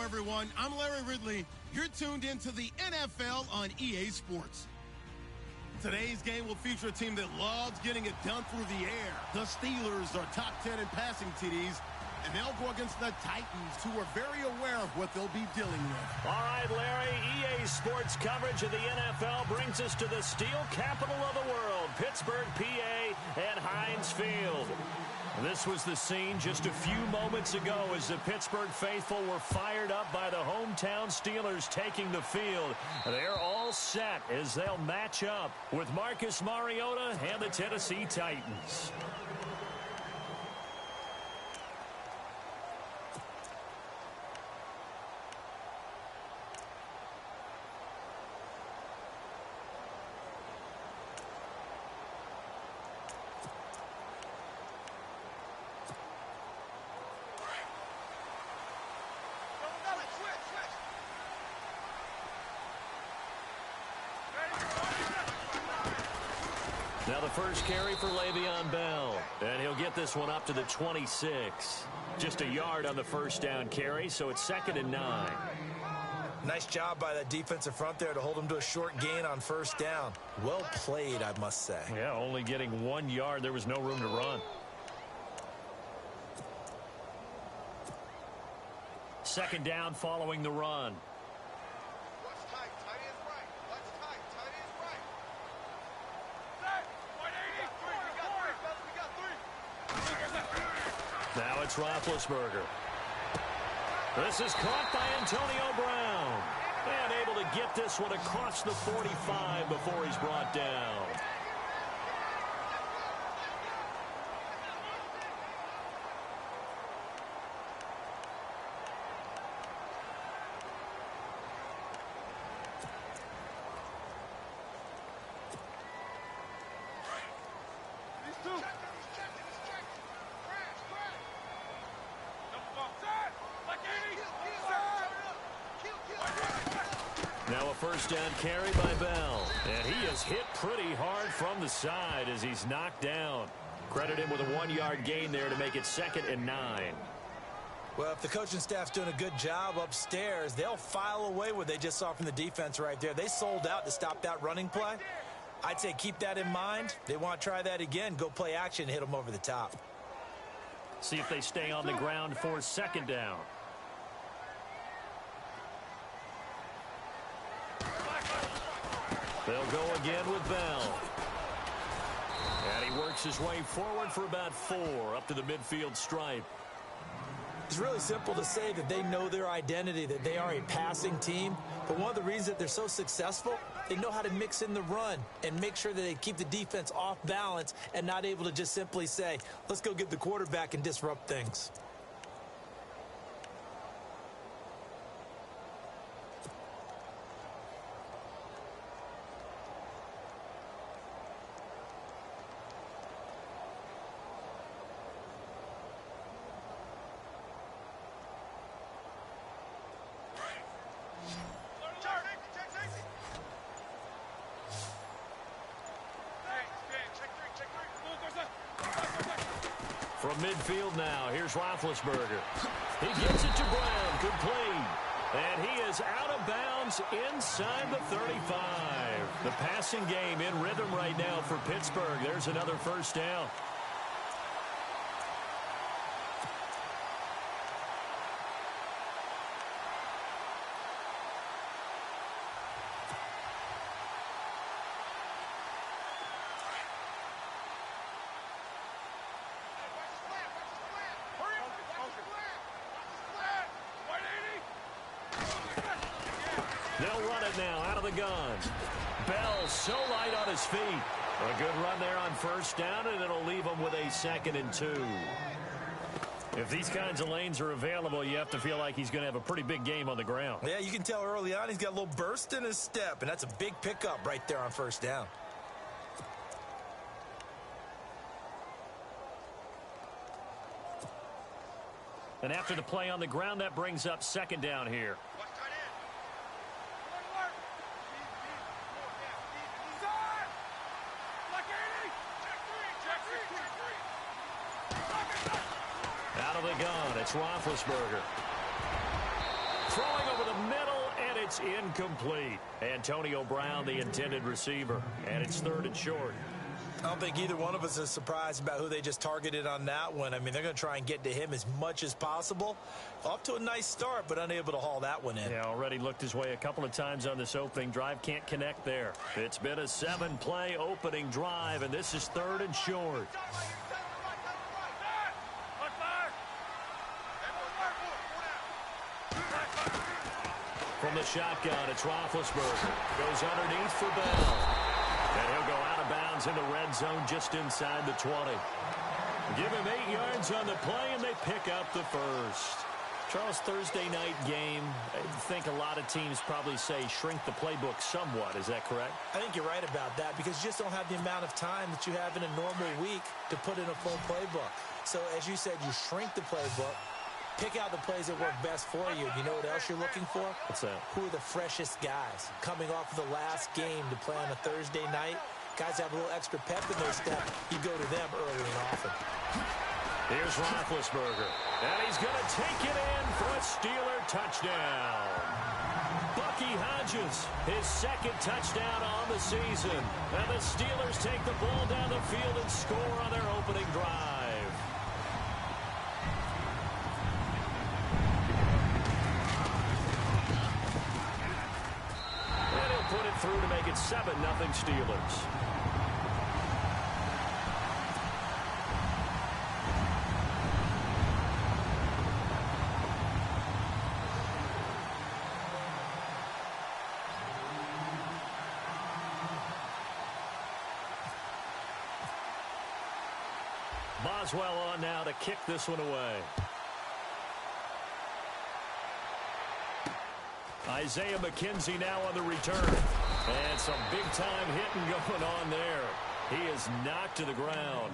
everyone. I'm Larry Ridley. You're tuned into the NFL on EA Sports. Today's game will feature a team that loves getting it done through the air. The Steelers are top 10 in passing TDs, and they'll go against the Titans, who are very aware of what they'll be dealing with. All right, Larry, EA Sports coverage of the NFL brings us to the steel capital of the world, Pittsburgh, PA, at Heinz Field. This was the scene just a few moments ago as the Pittsburgh faithful were fired up by the hometown Steelers taking the field. They're all set as they'll match up with Marcus Mariota and the Tennessee Titans. Now the first carry for Le'Veon Bell, and he'll get this one up to the 26. Just a yard on the first down carry, so it's 2nd and 9. Nice job by that defensive front there to hold him to a short gain on first down. Well played, I must say. Yeah, only getting 1 yard. There was no room to run. Second down following the run. Now it's Roethlisberger. This is caught by Antonio Brown. And able to get this one across the 45 before he's brought down. Now a first down carry by Bell. And he is hit pretty hard from the side as he's knocked down. Credit him with a 1-yard gain there to make it 2nd and 9. Well, if the coaching staff's doing a good job upstairs, they'll file away what they just saw from the defense right there. They sold out to stop that running play. I'd say keep that in mind. They want to try that again. Go play action and hit them over the top. See if they stay on the ground for 2nd down. They'll go again with Bell. And he works his way forward for about 4 up to the midfield stripe. It's really simple to say that they know their identity, that they are a passing team. But one of the reasons that they're so successful, they know how to mix in the run and make sure that they keep the defense off balance and not able to just simply say, let's go get the quarterback and disrupt things. From midfield now, here's Roethlisberger. He gets it to Brown, complete. And he is out of bounds inside the 35. The passing game in rhythm right now for Pittsburgh. There's another first down. They'll run it now out of the gun. Bell so light on his feet. A good run there on first down, and it'll leave him with a 2nd and 2. If these kinds of lanes are available, you have to feel like he's going to have a pretty big game on the ground. Yeah, you can tell early on he's got a little burst in his step, and that's a big pickup right there on first down. And after the play on the ground, that brings up 2nd down here. Out of the gun, it's Roethlisberger. Throwing over the middle, and it's incomplete. Antonio Brown, the intended receiver, and it's 3rd and short. I don't think either one of us is surprised about who they just targeted on that one. I mean, they're going to try and get to him as much as possible. Off to a nice start, but unable to haul that one in. Yeah, already looked his way a couple of times on this opening drive. Can't connect there. It's been a 7-play opening drive, and this is 3rd and short. From the shotgun, it's Roethlisberger. Goes underneath for Bell. And he'll go out of bounds in the red zone just inside the 20. Give him 8 yards on the play, and they pick up the first. Charles, Thursday night game, I think a lot of teams probably say shrink the playbook somewhat. Is that correct? I think you're right about that because you just don't have the amount of time that you have in a normal week to put in a full playbook. So, as you said, you shrink the playbook, pick out the plays that work best for you. You know what else you're looking for? What's that? Who are the freshest guys coming off of the last game to play on a Thursday night? Guys have a little extra pep in their step. You go to them early and often. Here's Roethlisberger, and he's going to take it in for a Steeler touchdown. Bucky Hodges, his 2nd touchdown on the season. And the Steelers take the ball down the field and score on their opening drive. And he'll put it through to make it 7-0 Steelers. Boswell on now to kick this one away. Isaiah McKenzie now on the return. And some big-time hitting going on there. He is knocked to the ground.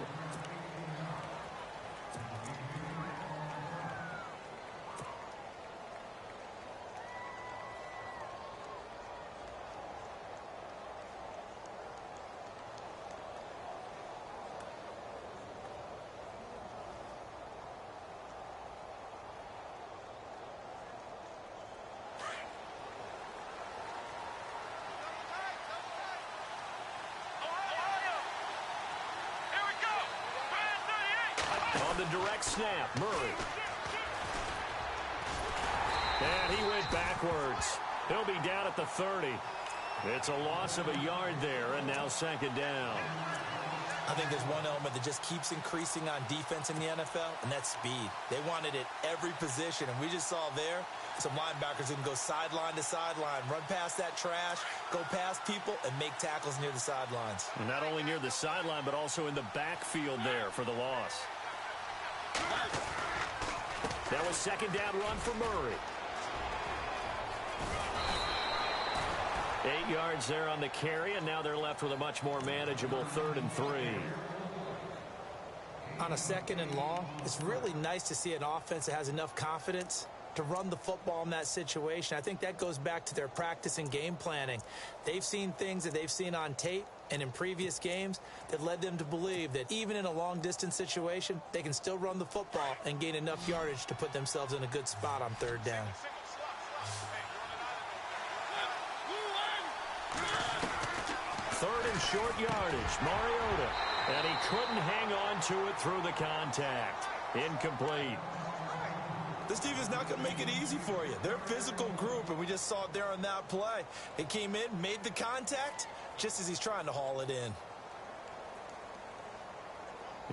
On the direct snap, Murray. And he went backwards. He'll be down at the 30. It's a loss of a yard there, and now 2nd down. I think there's one element that just keeps increasing on defense in the NFL, and that's speed. They want it at every position, and we just saw there some linebackers who can go sideline to sideline, run past that trash, go past people, and make tackles near the sidelines. And not only near the sideline, but also in the backfield there for the loss. That was 2nd down run for Murray. 8 yards there on the carry, and now they're left with a much more manageable 3rd and 3. On a 2nd and long, it's really nice to see an offense that has enough confidence to run the football in that situation. I think that goes back to their practice and game planning. They've seen things that they've seen on tape and in previous games that led them to believe that even in a long-distance situation, they can still run the football and gain enough yardage to put themselves in a good spot on 3rd down. Third and short yardage, Mariota. And he couldn't hang on to it through the contact. Incomplete. This team is not going to make it easy for you. They're a physical group, and we just saw it there on that play. It came in, made the contact, just as he's trying to haul it in.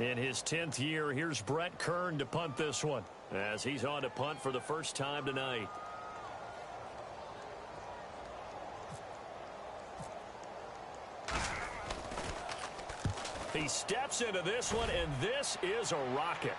In his 10th year, here's Brett Kern to punt this one, as he's on to punt for the first time tonight. He steps into this one, and this is a rocket.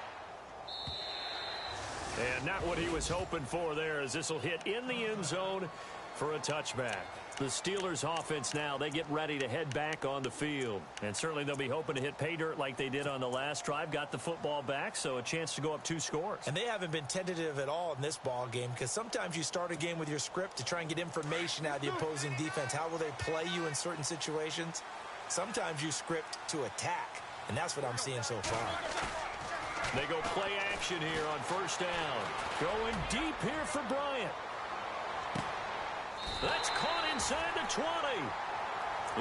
And not what he was hoping for there, as this will hit in the end zone for a touchback. The Steelers offense now, they get ready to head back on the field. And certainly they'll be hoping to hit pay dirt like they did on the last drive. Got the football back, so a chance to go up 2 scores. And they haven't been tentative at all in this ball game, because sometimes you start a game with your script to try and get information out of the opposing defense. How will they play you in certain situations? Sometimes you script to attack, and that's what I'm seeing so far. They go play action here on 1st down. Going deep here for Bryant. That's caught inside the 20.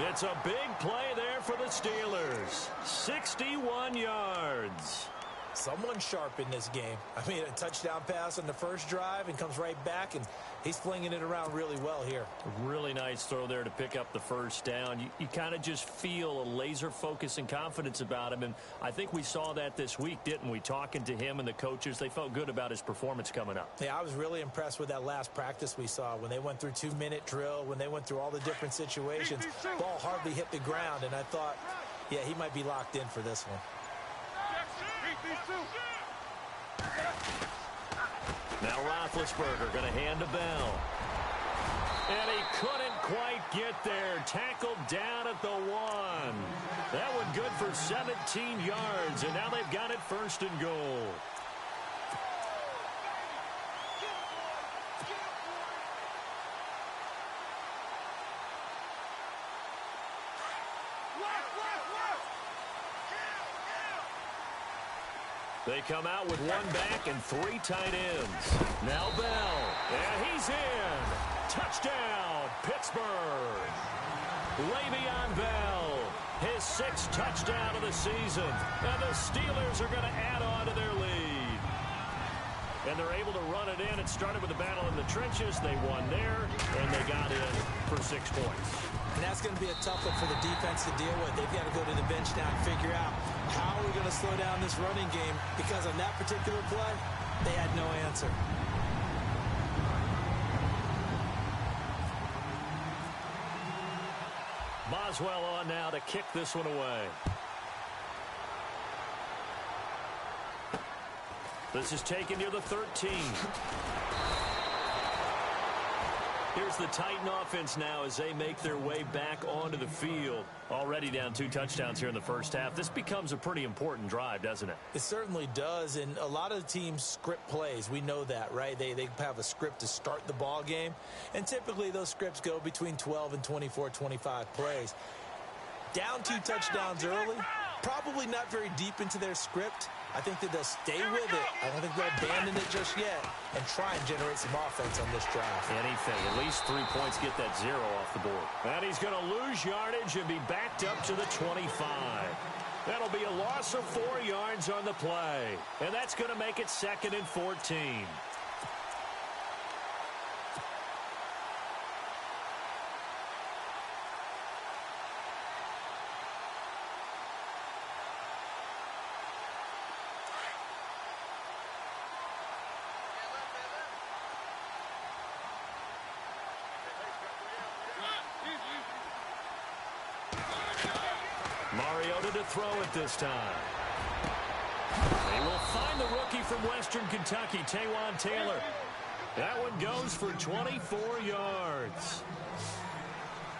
It's a big play there for the Steelers. 61 yards. Someone sharp in this game. I mean, a touchdown pass on the first drive and comes right back, and he's flinging it around really well here. Really nice throw there to pick up the first down. You kind of just feel a laser focus and confidence about him, and I think we saw that this week, didn't we? Talking to him and the coaches, they felt good about his performance coming up. Yeah, I was really impressed with that last practice we saw when they went through 2-minute drill, when they went through all the different situations. Ball hardly hit the ground, and I thought, yeah, he might be locked in for this one. Now Roethlisberger going to hand to Bell. And he couldn't quite get there. Tackled down at the 1. That one good for 17 yards, and now they've got it 1st and goal. They come out with 1 back and 3 tight ends. Now Bell. And he's in. Touchdown, Pittsburgh. Le'Veon Bell. His 6th touchdown of the season. And the Steelers are going to add on to their lead. And they're able to run it in. It started with a battle in the trenches. They won there, and they got in for 6 points. And that's going to be a tough one for the defense to deal with. They've got to go to the bench now and figure out how are we going to slow down this running game, because on that particular play, they had no answer. Boswell on now to kick this one away. This is taken near the 13. Here's the Titan offense now as they make their way back onto the field. Already down 2 touchdowns here in the first half. This becomes a pretty important drive, doesn't it? It certainly does, and a lot of teams script plays. We know that, right? They have a script to start the ball game, and typically those scripts go between 12 and 24, 25 plays. Down 2 touchdowns early, probably not very deep into their script. I think that they'll stay with it. I don't think they'll abandon it just yet and try and generate some offense on this drive. Anything. At least 3 points, get that 0 off the board. And he's going to lose yardage and be backed up to the 25. That'll be a loss of 4 yards on the play. And that's going to make it 2nd and 14. Mariota to throw it this time. They will find the rookie from Western Kentucky, Taywan Taylor. That one goes for 24 yards.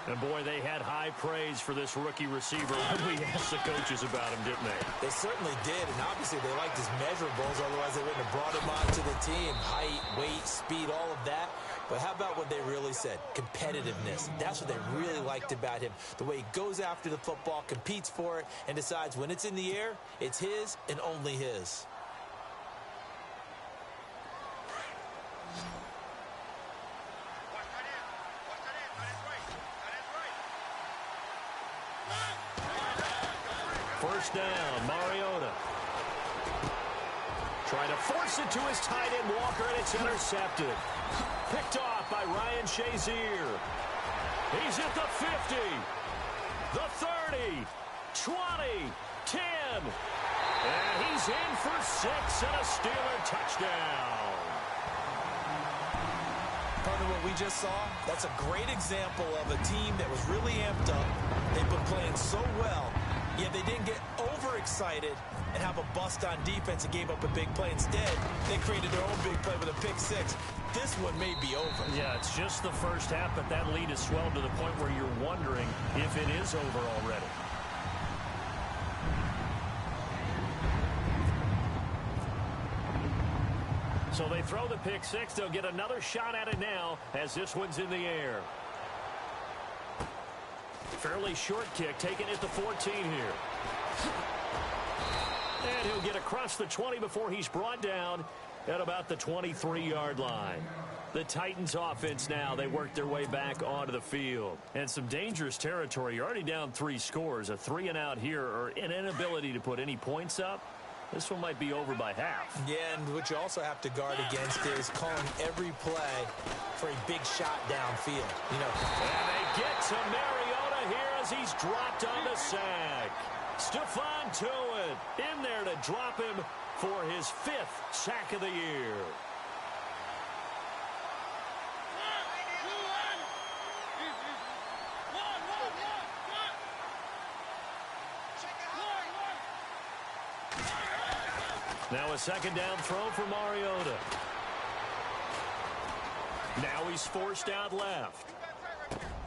And, boy, they had high praise for this rookie receiver when we asked the coaches about him, didn't they? They certainly did, and obviously they liked his measurables, otherwise they wouldn't have brought him onto the team. Height, weight, speed, all of that. But how about what they really said? Competitiveness. That's what they really liked about him. The way he goes after the football, competes for it, and decides when it's in the air, it's his and only his. First down, Mariota. Trying to force it to his tight end, Walker, and it's intercepted. Picked off by Ryan Shazier. He's at the 50, the 30, 20, 10. And he's in for 6 and a Steeler touchdown. Part of what we just saw, that's a great example of a team that was really amped up. They've been playing so well, yet they didn't get overexcited and have a bust on defense and gave up a big play. Instead, they created their own big play with a pick 6. This one may be over. Yeah, it's just the first half, but that lead has swelled to the point where you're wondering if it is over already. So they throw the pick 6. They'll get another shot at it now as this one's in the air. Fairly short kick, taken at the 14 here. And he'll get across the 20 before he's brought down at about the 23-yard line. The Titans offense now, they work their way back onto the field. And some dangerous territory. You're already down 3 scores. A 3-and-out here or an inability to put any points up. This one might be over by half. Yeah, and what you also have to guard against is calling every play for a big shot downfield. You know. And they get to Mariota here as he's dropped on the sack. Stephon Tuitt in there to drop him for his 5th sack of the year. Now a 2nd down throw for Mariota. Now he's forced out left.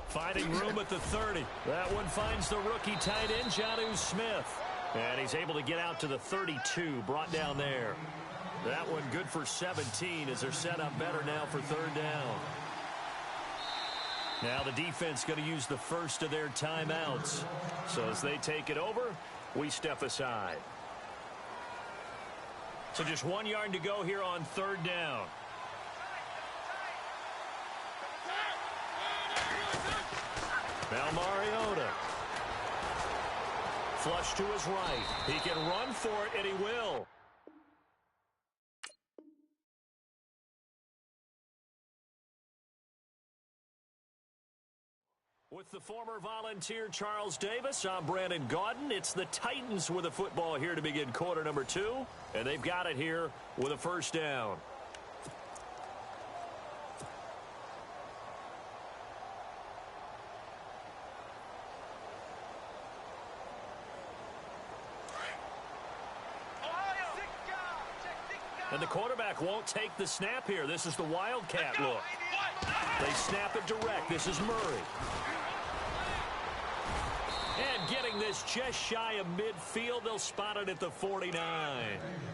Finding room at the 30. That one finds the rookie tight end, Jonnu Smith. And he's able to get out to the 32, brought down there. That one good for 17 as they're set up better now for 3rd down. Now the defense going to use the first of their timeouts. So as they take it over, we step aside. So just 1 yard to go here on 3rd down. Now Mariota. Flush to his right. He can run for it, and he will. With the former Volunteer Charles Davis, I'm Brandon Gaudin. It's the Titans with the football here to begin quarter number 2, and they've got it here with a 1st down. And the quarterback won't take the snap here. This is the Wildcat look. They snap it direct. This is Murray. And getting this just shy of midfield, they'll spot it at the 49.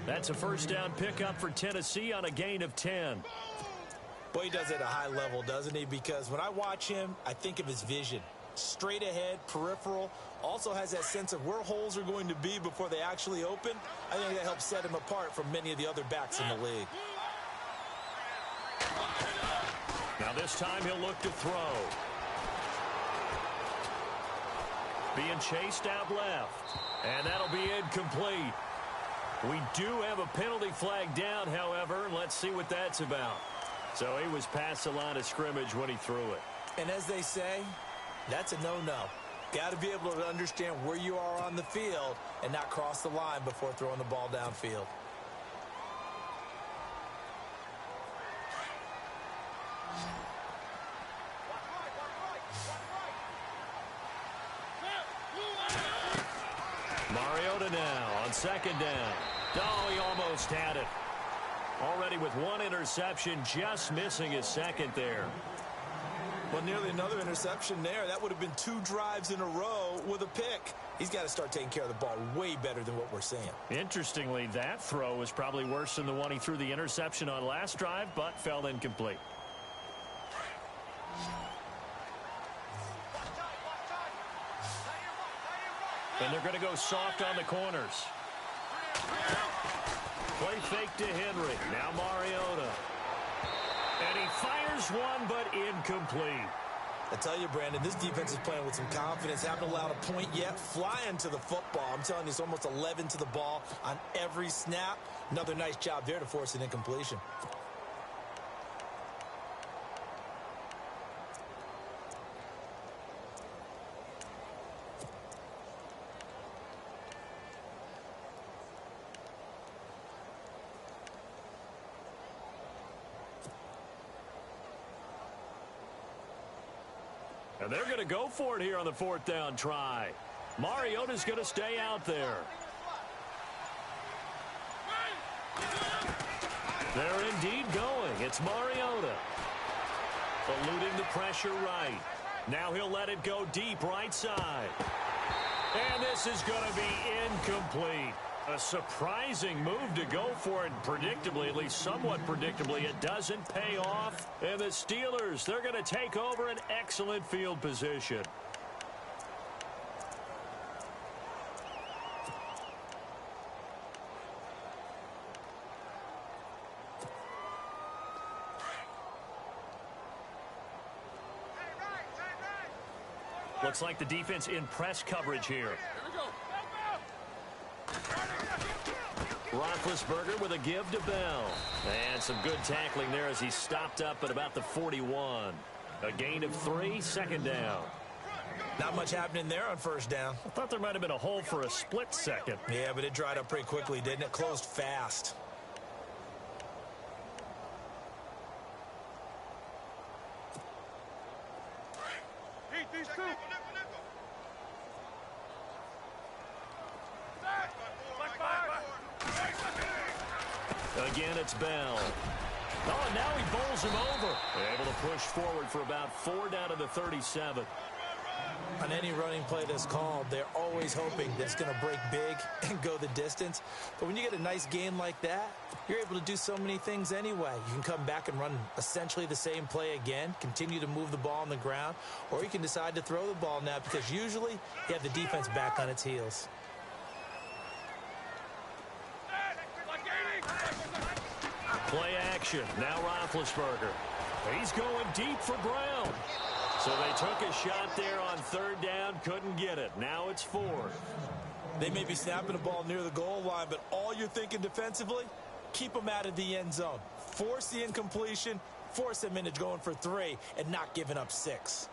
That's a 1st down pickup for Tennessee on a gain of 10. Boy, he does it at a high level, doesn't he? Because when I watch him, I think of his vision. Straight ahead, peripheral, also has that sense of where holes are going to be before they actually open. I think that helps set him apart from many of the other backs in the league. Now this time he'll look to throw. Being chased out left. And that'll be incomplete. We do have a penalty flag down, however, and let's see what that's about. So he was past the line of scrimmage when he threw it. And as they say, that's a no-no. Got to be able to understand where you are on the field and not cross the line before throwing the ball downfield. Mariota now on 2nd down. Oh, he almost had it. Already with 1 interception, just missing his 2nd there. Well, nearly another interception there. That would have been 2 drives in a row with a pick. He's got to start taking care of the ball way better than what we're seeing. Interestingly, that throw was probably worse than the one he threw the interception on last drive, but fell incomplete. And they're going to go soft on the corners. Play fake to Henry. Now Mariota. And he fires one, but incomplete. I tell you, Brandon, this defense is playing with some confidence. Haven't allowed a point yet. Flying to the football. I'm telling you, it's almost 11 to the ball on every snap. Another nice job there to force an incompletion. And they're going to go for it here on the 4th down try. Mariota's going to stay out there. They're indeed going. It's Mariota. Eluding the pressure right. Now he'll let it go deep right side. And this is going to be incomplete. A surprising move to go for it predictably, at least somewhat predictably. It doesn't pay off. And the Steelers, they're going to take over an excellent field position. Looks like the defense in press coverage here. Roethlisberger with a give to Bell. And some good tackling there as he stopped up at about the 41. A gain of 3, second down. Not much happening there on first down. I thought there might have been a hole for a split second. Yeah, but it dried up pretty quickly, didn't it? Closed fast. Again, it's Bell. Oh, and now he bowls him over. Able to push forward for about 4 down to the 37. On any running play that's called, they're always hoping that it's going to break big and go the distance. But when you get a nice gain like that, you're able to do so many things anyway. You can come back and run essentially the same play again, continue to move the ball on the ground, or you can decide to throw the ball now because usually you have the defense back on its heels. Play action. Now Roethlisberger. He's going deep for Brown. So they took a shot there on third down, couldn't get it. Now it's 4. They may be snapping the ball near the goal line, but all you're thinking defensively, keep them out of the end zone. Force the incompletion, force them into going for 3, and not giving up 6.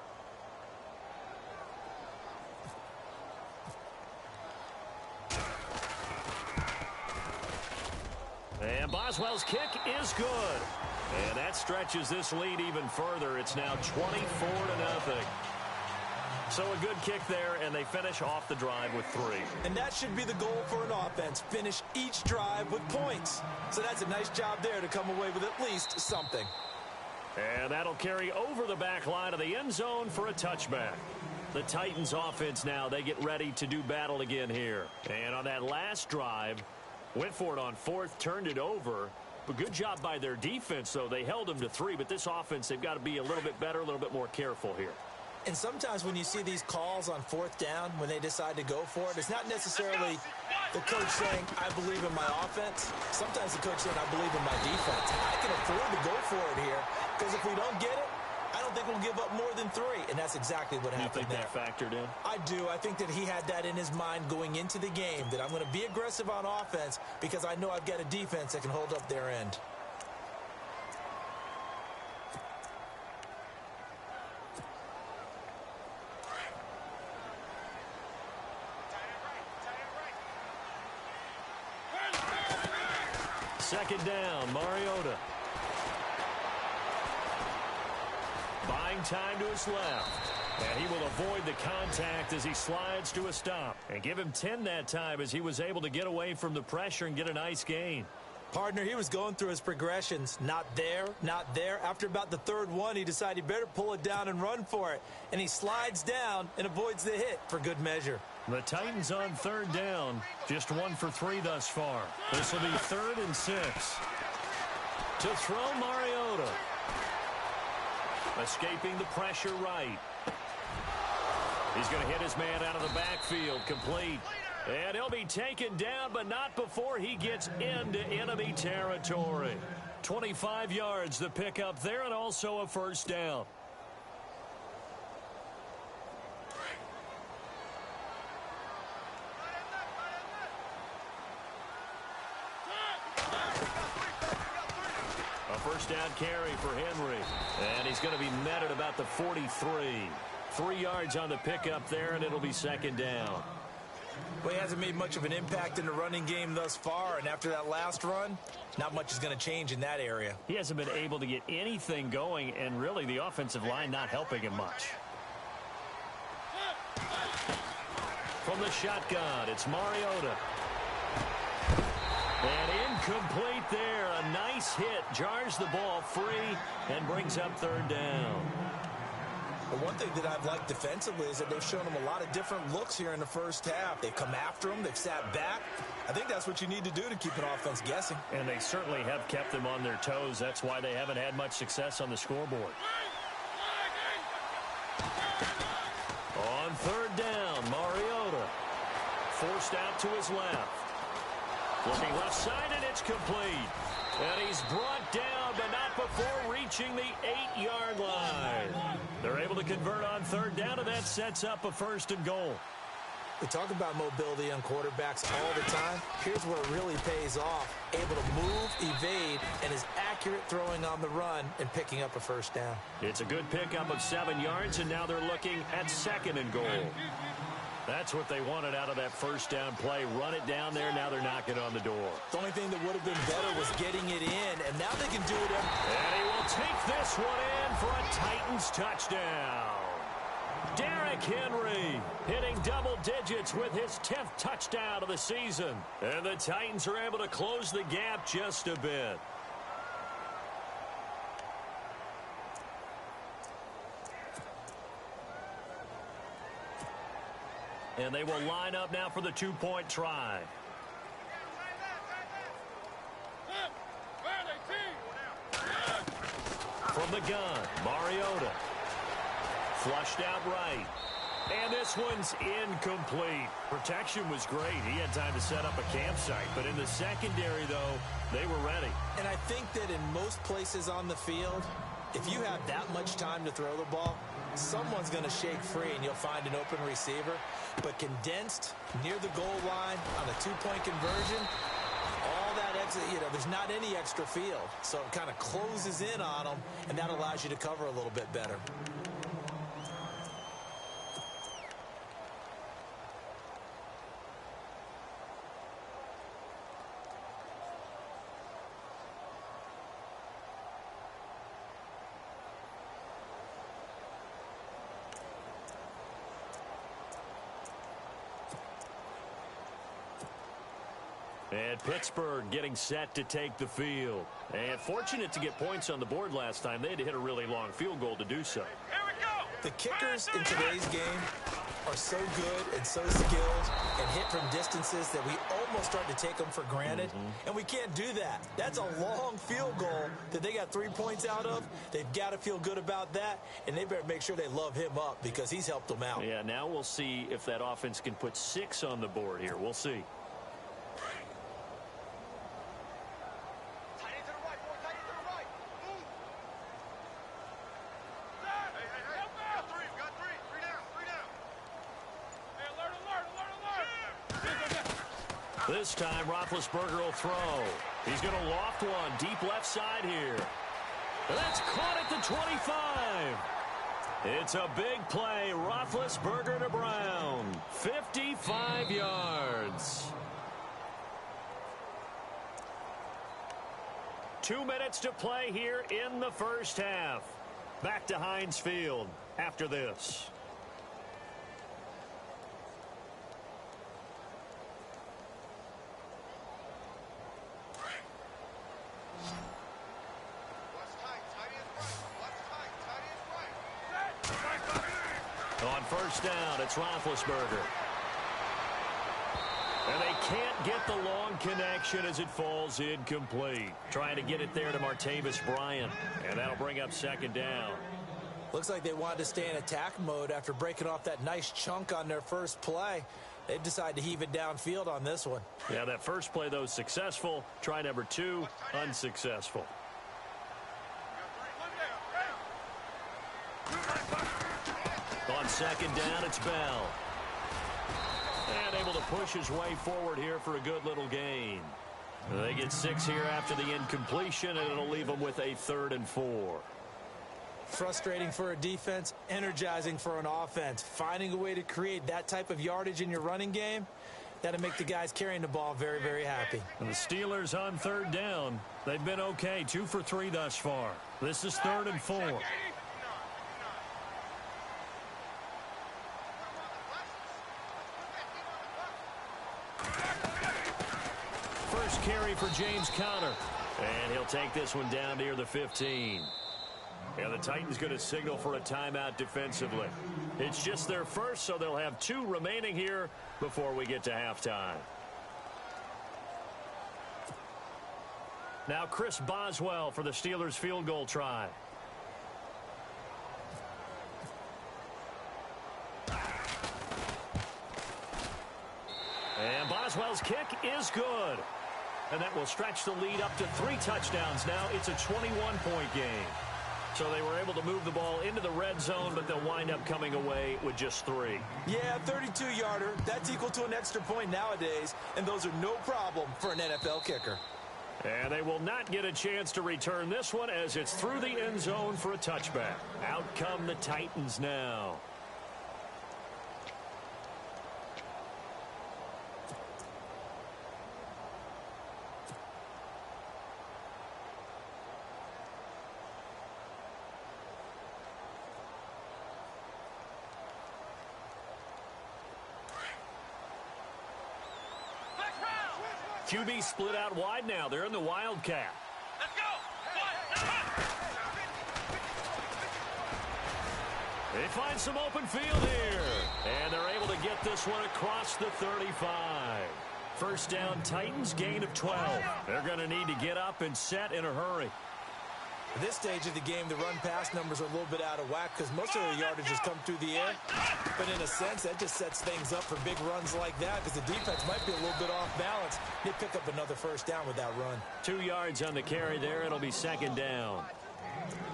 And Boswell's kick is good. And that stretches this lead even further. It's now 24-0. So a good kick there, and they finish off the drive with 3. And that should be the goal for an offense. Finish each drive with points. So that's a nice job there to come away with at least something. And that'll carry over the back line of the end zone for a touchback. The Titans offense now, they get ready to do battle again here. And on that last drive, went for it on 4th, turned it over. But good job by their defense, though. They held them to 3, but this offense, they've got to be a little bit better, a little bit more careful here. And sometimes when you see these calls on 4th down, when they decide to go for it, it's not necessarily the coach saying, I believe in my offense. Sometimes the coach saying, I believe in my defense. I can afford to go for it here, because if we don't get it, I don't think we'll give up more than 3, and that's exactly what happened there. You think that factored in? I do. I think that he had that in his mind going into the game, that I'm going to be aggressive on offense because I know I've got a defense that can hold up their end. Second down, Mariota. Buying time to his left. And he will avoid the contact as he slides to a stop. And give him 10 that time as he was able to get away from the pressure and get a nice gain. Partner, he was going through his progressions. Not there, not there. After about the 3rd one, he decided he better pull it down and run for it. And he slides down and avoids the hit for good measure. The Titans on 3rd down. Just 1 for 3 thus far. This will be 3rd and 6. To throw Mariota. Escaping the pressure right. He's going to hit his man out of the backfield. Complete. And he'll be taken down, but not before he gets into enemy territory. 25 yards the pickup there, and also a first down. A first down carry for Henry. And he's going to be met at about the 43. 3 yards on the pickup there, and it'll be second down. Well, he hasn't made much of an impact in the running game thus far, and after that last run, not much is going to change in that area. He hasn't been able to get anything going, and really the offensive line not helping him much. From the shotgun, it's Mariota. And incomplete there. A nice hit. Jars the ball free and brings up 3rd down. But one thing that I've liked defensively is that they've shown him a lot of different looks here in the first half. They've come after him. They've sat back. I think that's what you need to do to keep an offense guessing. And they certainly have kept them on their toes. That's why they haven't had much success on the scoreboard. On 3rd down, Mariota. Forced out to his left. Looking left side, and it's complete. And he's brought down, but not before reaching the 8-yard line. They're able to convert on third down, and that sets up a 1st and goal. We talk about mobility on quarterbacks all the time. Here's where it really pays off. Able to move, evade, and is accurate throwing on the run and picking up a 1st down. It's a good pickup of 7 yards, and now they're looking at 2nd and goal. That's what they wanted out of that 1st down play. Run it down there. Now they're knocking on the door. The only thing that would have been better was getting it in, and now they can do it. And he will take this one in for a Titans touchdown. Derrick Henry hitting double digits with his 10th touchdown of the season. And the Titans are able to close the gap just a bit. And they will line up now for the 2-point try. From the gun, Mariota. Flushed out right. And this one's incomplete. Protection was great. He had time to set up a campsite. But in the secondary, though, they were ready. And I think that in most places on the field, if you have that much time to throw the ball, someone's going to shake free and you'll find an open receiver. But condensed near the goal line on a 2-point conversion, all that extra, there's not any extra field. So it kind of closes in on them, and that allows you to cover a little bit better. And Pittsburgh getting set to take the field. And fortunate to get points on the board last time. They had to hit a really long field goal to do so. Here we go. The kickers in today's game are so good and so skilled and hit from distances that we almost start to take them for granted. And we can't do that. That's a long field goal that they got 3 points out of. They've got to feel good about that, and they better make sure they love him up because he's helped them out. Yeah, now we'll see if that offense can put 6 on the board here. We'll see. This time, Roethlisberger will throw. He's going to loft one deep left side here. And that's caught at the 25. It's a big play. Roethlisberger to Brown. 55 yards. 2 minutes to play here in the first half. Back to Heinz Field after this. On first down, it's Roethlisberger. And they can't get the long connection as it falls incomplete. Trying to get it there to Martavis Bryant. And that'll bring up 2nd down. Looks like they wanted to stay in attack mode after breaking off that nice chunk on their first play. They decided to heave it downfield on this one. Yeah, that first play, though, successful. Try number 2, unsuccessful. On 2nd down, it's Bell. And able to push his way forward here for a good little gain. They get 6 here after the incompletion, and it'll leave them with a 3rd and 4. Frustrating for a defense, energizing for an offense. Finding a way to create that type of yardage in your running game, that'll make the guys carrying the ball very, very happy. And the Steelers on 3rd down. They've been okay, 2 for 3 thus far. This is 3rd and 4. First carry for James Conner. And he'll take this one down near the 15. And the Titans going to signal for a timeout defensively. It's just their first, so they'll have 2 remaining here before we get to halftime. Now Chris Boswell for the Steelers field goal try. And Boswell's kick is good. And that will stretch the lead up to 3 touchdowns now. It's a 21-point game. So they were able to move the ball into the red zone, but they'll wind up coming away with just 3. Yeah, 32-yarder. That's equal to an extra point nowadays, and those are no problem for an NFL kicker. And they will not get a chance to return this one as it's through the end zone for a touchback. Out come the Titans now. QB split out wide now. They're in the Wildcat. Let's go. They find some open field here. And they're able to get this one across the 35. First down, Titans, gain of 12. They're going to need to get up and set in a hurry. At this stage of the game, the run-pass numbers are a little bit out of whack because most of the yardage has come through the air. But in a sense, that just sets things up for big runs like that because the defense might be a little bit off balance. They pick up another first down with that run. 2 yards on the carry there. It'll be second down.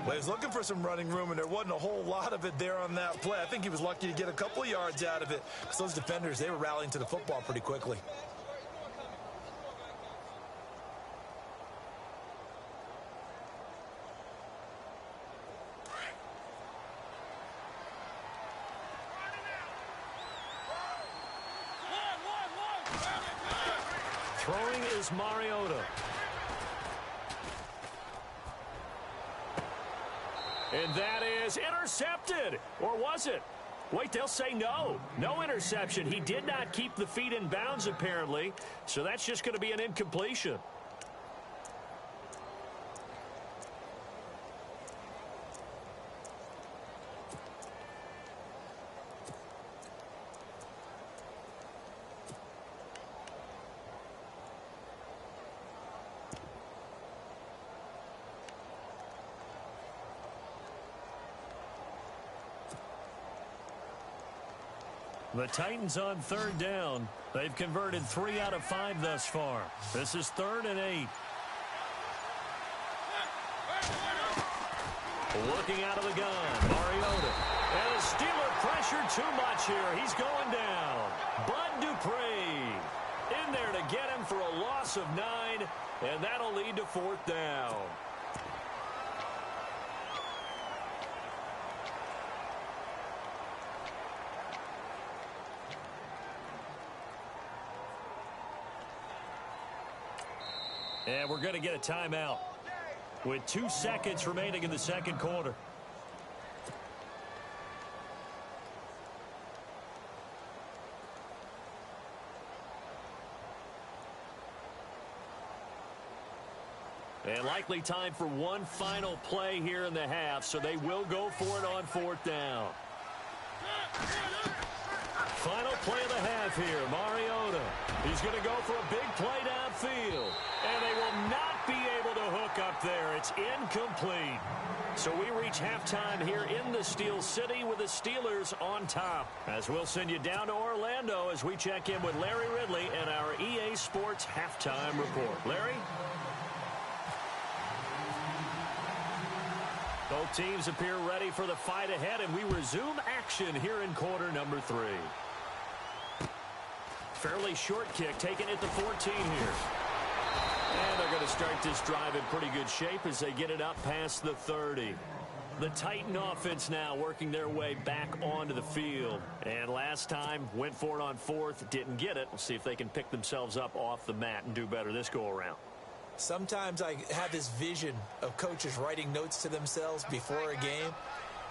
Well, he was looking for some running room, and there wasn't a whole lot of it there on that play. I think he was lucky to get a couple of yards out of it because those defenders, they were rallying to the football pretty quickly. Throwing is Mariota. And that is intercepted. Or was it? Wait, they'll say no. No interception. He did not keep the feet in bounds, apparently. So that's just going to be an incompletion. The Titans on third down. They've converted 3 out of 5 thus far. This is 3rd and 8. Looking out of the gun, Mariota. And the Steeler pressure too much here. He's going down. Bud Dupree in there to get him for a loss of 9, and that'll lead to 4th down. And we're going to get a timeout with 2 seconds remaining in the second quarter. And likely time for one final play here in the half, so they will go for it on 4th down. Final play of the half here, Mariota. He's going to go for a big play downfield. And they will not be able to hook up there. It's incomplete. So we reach halftime here in the Steel City with the Steelers on top. As we'll send you down to Orlando as we check in with Larry Ridley and our EA Sports Halftime Report. Larry? Both teams appear ready for the fight ahead, and we resume action here in quarter number 3. Fairly short kick taken at the 14 here. And they're going to start this drive in pretty good shape as they get it up past the 30. The Titan offense now working their way back onto the field. And last time went for it on 4th, didn't get it. We'll see if they can pick themselves up off the mat and do better this go around. Sometimes I have this vision of coaches writing notes to themselves before a game.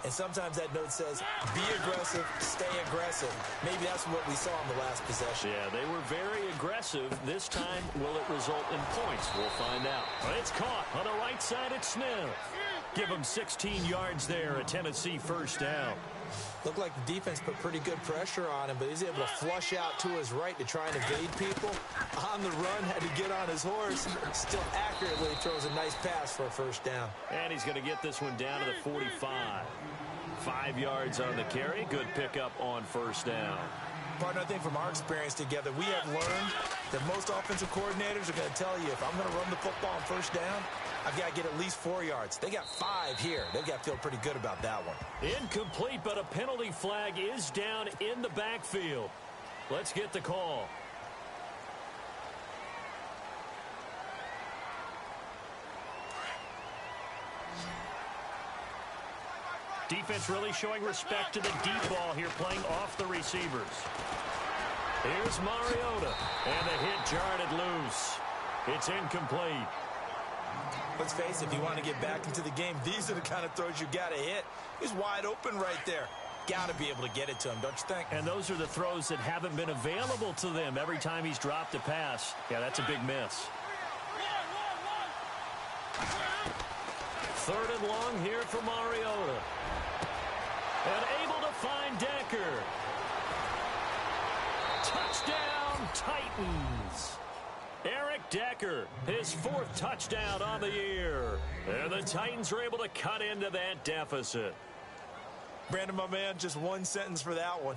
And sometimes that note says, be aggressive, stay aggressive. Maybe that's what we saw in the last possession. Yeah, they were very aggressive. This time, will it result in points? We'll find out. But it's caught on the right side at Smith. Give him 16 yards there, a Tennessee first down. Looked like the defense put pretty good pressure on him, but he's able to flush out to his right to try and evade people. On the run, had to get on his horse. Still accurately throws a nice pass for a first down. And he's going to get this one down to the 45. 5 yards on the carry. Good pickup on first down. partner, I think from our experience together, we have learned that most offensive coordinators are going to tell you, if I'm going to run the football on first down, I've got to get at least 4 yards. They got 5 here. They've got to feel pretty good about that one. Incomplete, but a penalty flag is down in the backfield. Let's get the call. Defense really showing respect to the deep ball here, playing off the receivers. Here's Mariota, and the hit jarred it loose. It's incomplete. Let's face it, if you want to get back into the game, these are the kind of throws you got to hit. He's wide open right there. Got to be able to get it to him, don't you think? And those are the throws that haven't been available to them every time he's dropped a pass. Yeah, that's a big miss. 3rd and long here for Mariota. And able to find Decker. Touchdown, Titans. Eric Decker, his 4th touchdown on the year. And the Titans are able to cut into that deficit. Brandon, my man, just one sentence for that one.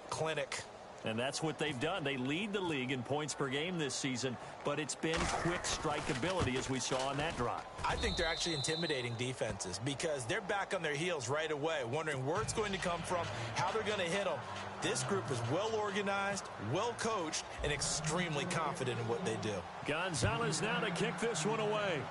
Clinic. And that's what they've done. They lead the league in points per game this season, but it's been quick strike ability as we saw on that drive. I think they're actually intimidating defenses because they're back on their heels right away, wondering where it's going to come from, how they're going to hit them. This group is well organized, well coached, and extremely confident in what they do. Gonzalez now to kick this one away.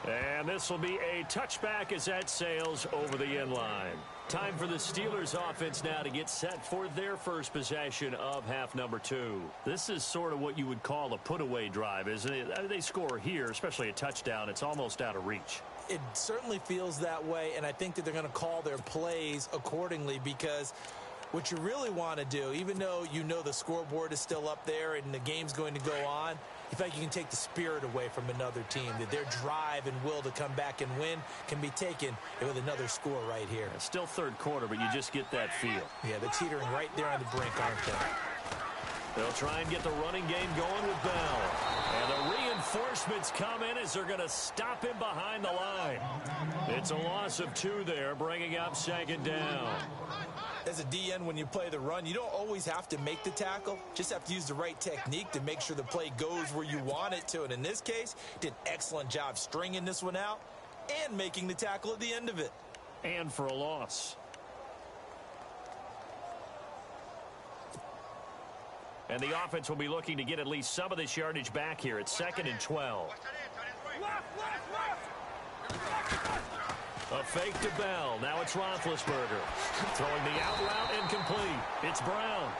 And this will be a touchback as that sails over the end line. Time for the Steelers offense now to get set for their first possession of half number 2. This is sort of what you would call a put-away drive, isn't it? I mean, they score here, especially a touchdown. It's almost out of reach. It certainly feels that way, and I think that they're going to call their plays accordingly because what you really want to do, even though you know the scoreboard is still up there and the game's going to go on, you feel like you can take the spirit away from another team, that their drive and will to come back and win can be taken with another score right here. It's still 3rd quarter, but you just get that feel. Yeah, they're teetering right there on the brink, aren't they? They'll try and get the running game going with Bell. And the reinforcements come in as they're going to stop him behind the line. It's a loss of 2 there, bringing up 2nd down. As a DN, when you play the run, you don't always have to make the tackle. Just have to use the right technique to make sure the play goes where you want it to. And in this case, did an excellent job stringing this one out and making the tackle at the end of it. And for a loss. And the offense will be looking to get at least some of this yardage back here at 2nd and 12. A fake to Bell. Now it's Roethlisberger. Throwing the out route incomplete. It's Brown.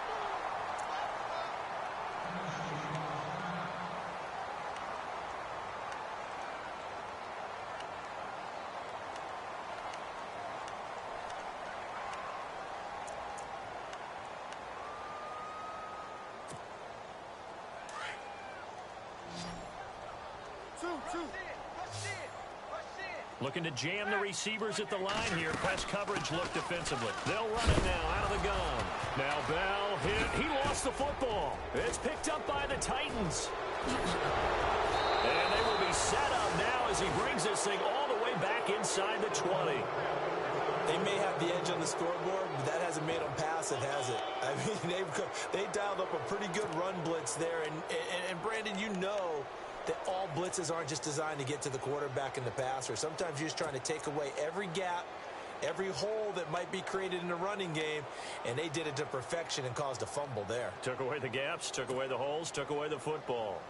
Looking to jam the receivers at the line here. Press coverage look defensively. They'll run it now out of the gun. Now Bell hit. He lost the football. It's picked up by the Titans. And they will be set up now as he brings this thing all the way back inside the 20. They may have the edge on the scoreboard, but that hasn't made them passive, has it? I mean, they dialed up a pretty good run blitz there. And Brandon, you know that all blitzes aren't just designed to get to the quarterback and the passer. Sometimes you're just trying to take away every gap, every hole that might be created in the running game, and they did it to perfection and caused a fumble there. Took away the gaps, took away the holes, took away the football.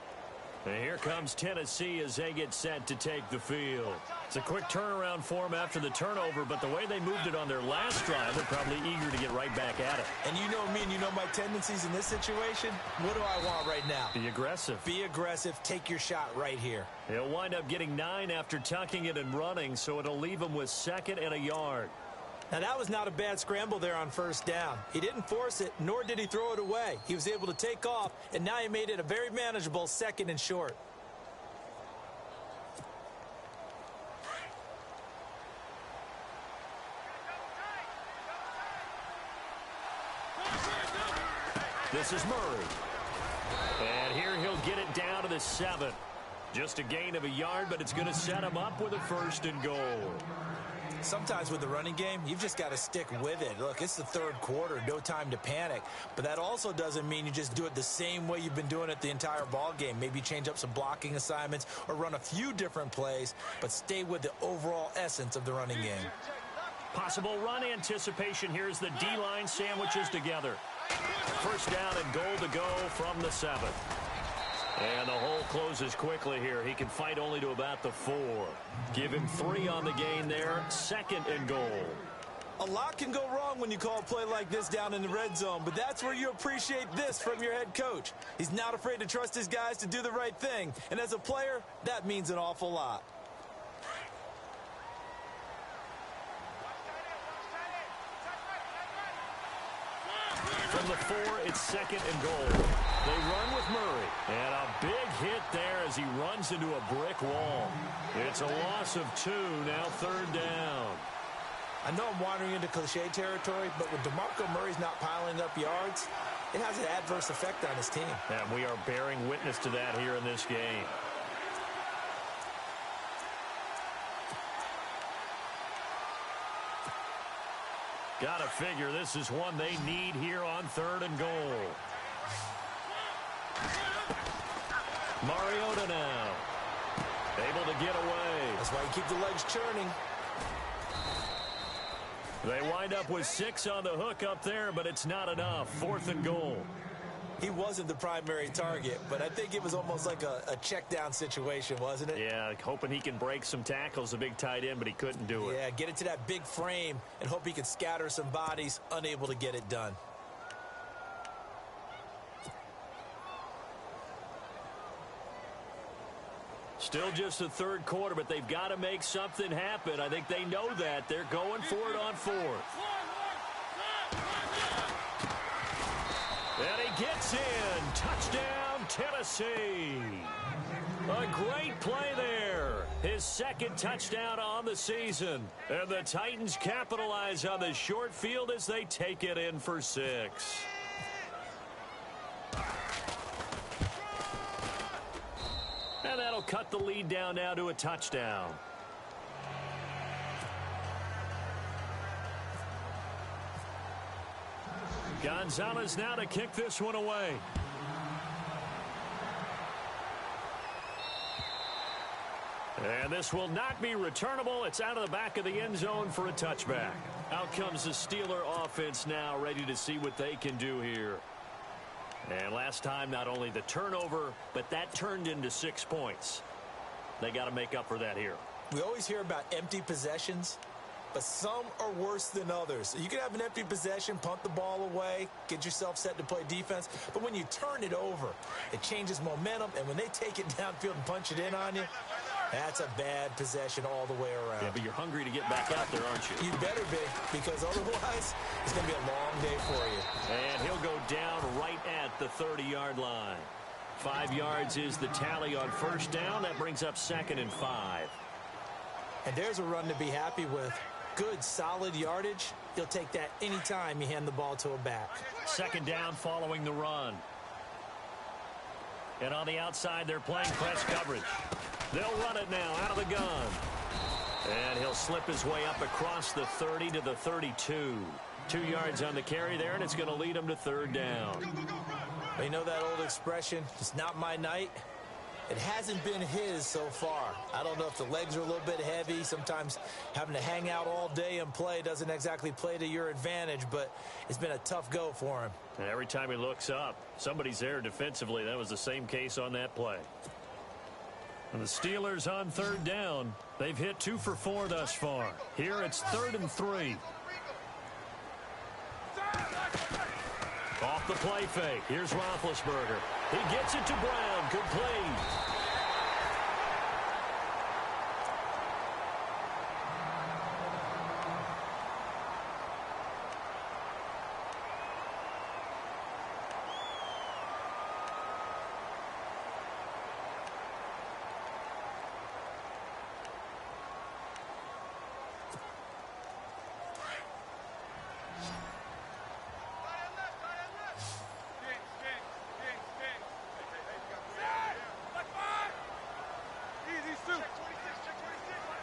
And here comes Tennessee as they get set to take the field. It's a quick turnaround for them after the turnover, but the way they moved it on their last drive, they're probably eager to get right back at it. And you know me and you know my tendencies in this situation. What do I want right now? Be aggressive. Be aggressive. Take your shot right here. He'll wind up getting 9 after tucking it and running, so it'll leave him with 2nd and a yard. Now, that was not a bad scramble there on first down. He didn't force it, nor did he throw it away. He was able to take off, and now he made it a very manageable 2nd and short. This is Murray. And here he'll get it down to the 7. Just a gain of a yard, but it's going to set him up with a 1st and goal. Sometimes with the running game, you've just got to stick with it. Look, it's the third quarter, no time to panic. But that also doesn't mean you just do it the same way you've been doing it the entire ball game. Maybe change up some blocking assignments or run a few different plays, but stay with the overall essence of the running game. Possible run anticipation. Here's the D-line sandwiches together. First down and goal to go from the 7. And the hole closes quickly here. He can fight only to about the 4. Give him 3 on the gain there. 2nd and goal. A lot can go wrong when you call a play like this down in the red zone, but that's where you appreciate this from your head coach. He's not afraid to trust his guys to do the right thing. And as a player, that means an awful lot. From the 4, it's 2nd and goal. They run with Murray. And a big hit there as he runs into a brick wall. It's a loss of 2, now 3rd down. I know I'm wandering into cliche territory, but when DeMarco Murray's not piling up yards, it has an adverse effect on his team. And we are bearing witness to that here in this game. Got to figure this is one they need here on 3rd and goal. Mariota now. Able to get away. That's why you keep the legs churning. They wind up with 6 on the hook up there, but it's not enough. 4th and goal. He wasn't the primary target, but I think it was almost like a check down situation, wasn't it? Yeah, hoping he can break some tackles, a big tight end, but he couldn't do it. Yeah, get into that big frame and hope he can scatter some bodies, unable to get it done. Still just the 3rd quarter, but they've got to make something happen. I think they know that. They're going for it on 4th. And he gets in. Touchdown, Tennessee. A great play there. His 2nd touchdown on the season. And the Titans capitalize on the short field as they take it in for 6. And that'll cut the lead down now to a touchdown. Gonzalez now to kick this one away. And this will not be returnable. It's out of the back of the end zone for a touchback. Out comes the Steeler offense now, ready to see what they can do here. And last time, not only the turnover, but that turned into 6 points. They got to make up for that here. We always hear about empty possessions, but some are worse than others. You can have an empty possession, punt the ball away, get yourself set to play defense, but when you turn it over, it changes momentum, and when they take it downfield and punch it in on you, that's a bad possession all the way around. Yeah, but you're hungry to get back out there, aren't you? You better be, because otherwise, it's going to be a long day for you. And he'll go down right at the 30-yard line. 5 yards is the tally on 1st down. That brings up 2nd and 5. And there's a run to be happy with. Good, solid yardage. He'll take that anytime you hand the ball to a back. 2nd down following the run. And on the outside, they're playing press coverage. They'll run it now out of the gun. And he'll slip his way up across the 30 to the 32. 2 yards on the carry there, and it's going to lead him to 3rd down. You know that old expression, it's not my night? It hasn't been his so far. I don't know if the legs are a little bit heavy. Sometimes having to hang out all day and play doesn't exactly play to your advantage, but it's been a tough go for him. And every time he looks up, somebody's there defensively. That was the same case on that play. And the Steelers on 3rd down. They've hit 2 for 4 thus far. Here it's 3rd and 3. Off the play fake. Here's Roethlisberger. He gets it to Brown. Complete.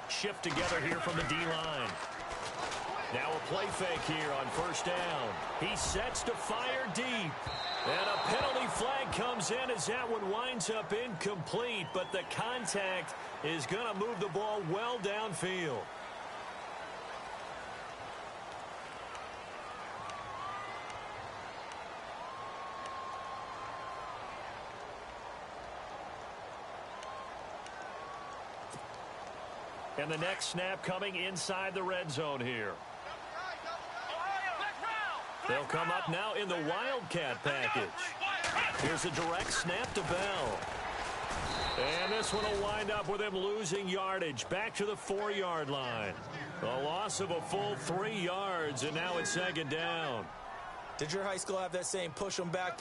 Shift together here from the D-line. Now a play fake here on first down. He sets to fire deep. And a penalty flag comes in as that one winds up incomplete. But the contact is going to move the ball well downfield. And the next snap coming inside the red zone here. They'll come up now in the Wildcat package. Here's a direct snap to Bell. And this one will wind up with him losing yardage back to the 4-yard line. A loss of a full 3 yards, and now it's second down. Did your high school have that saying, push them back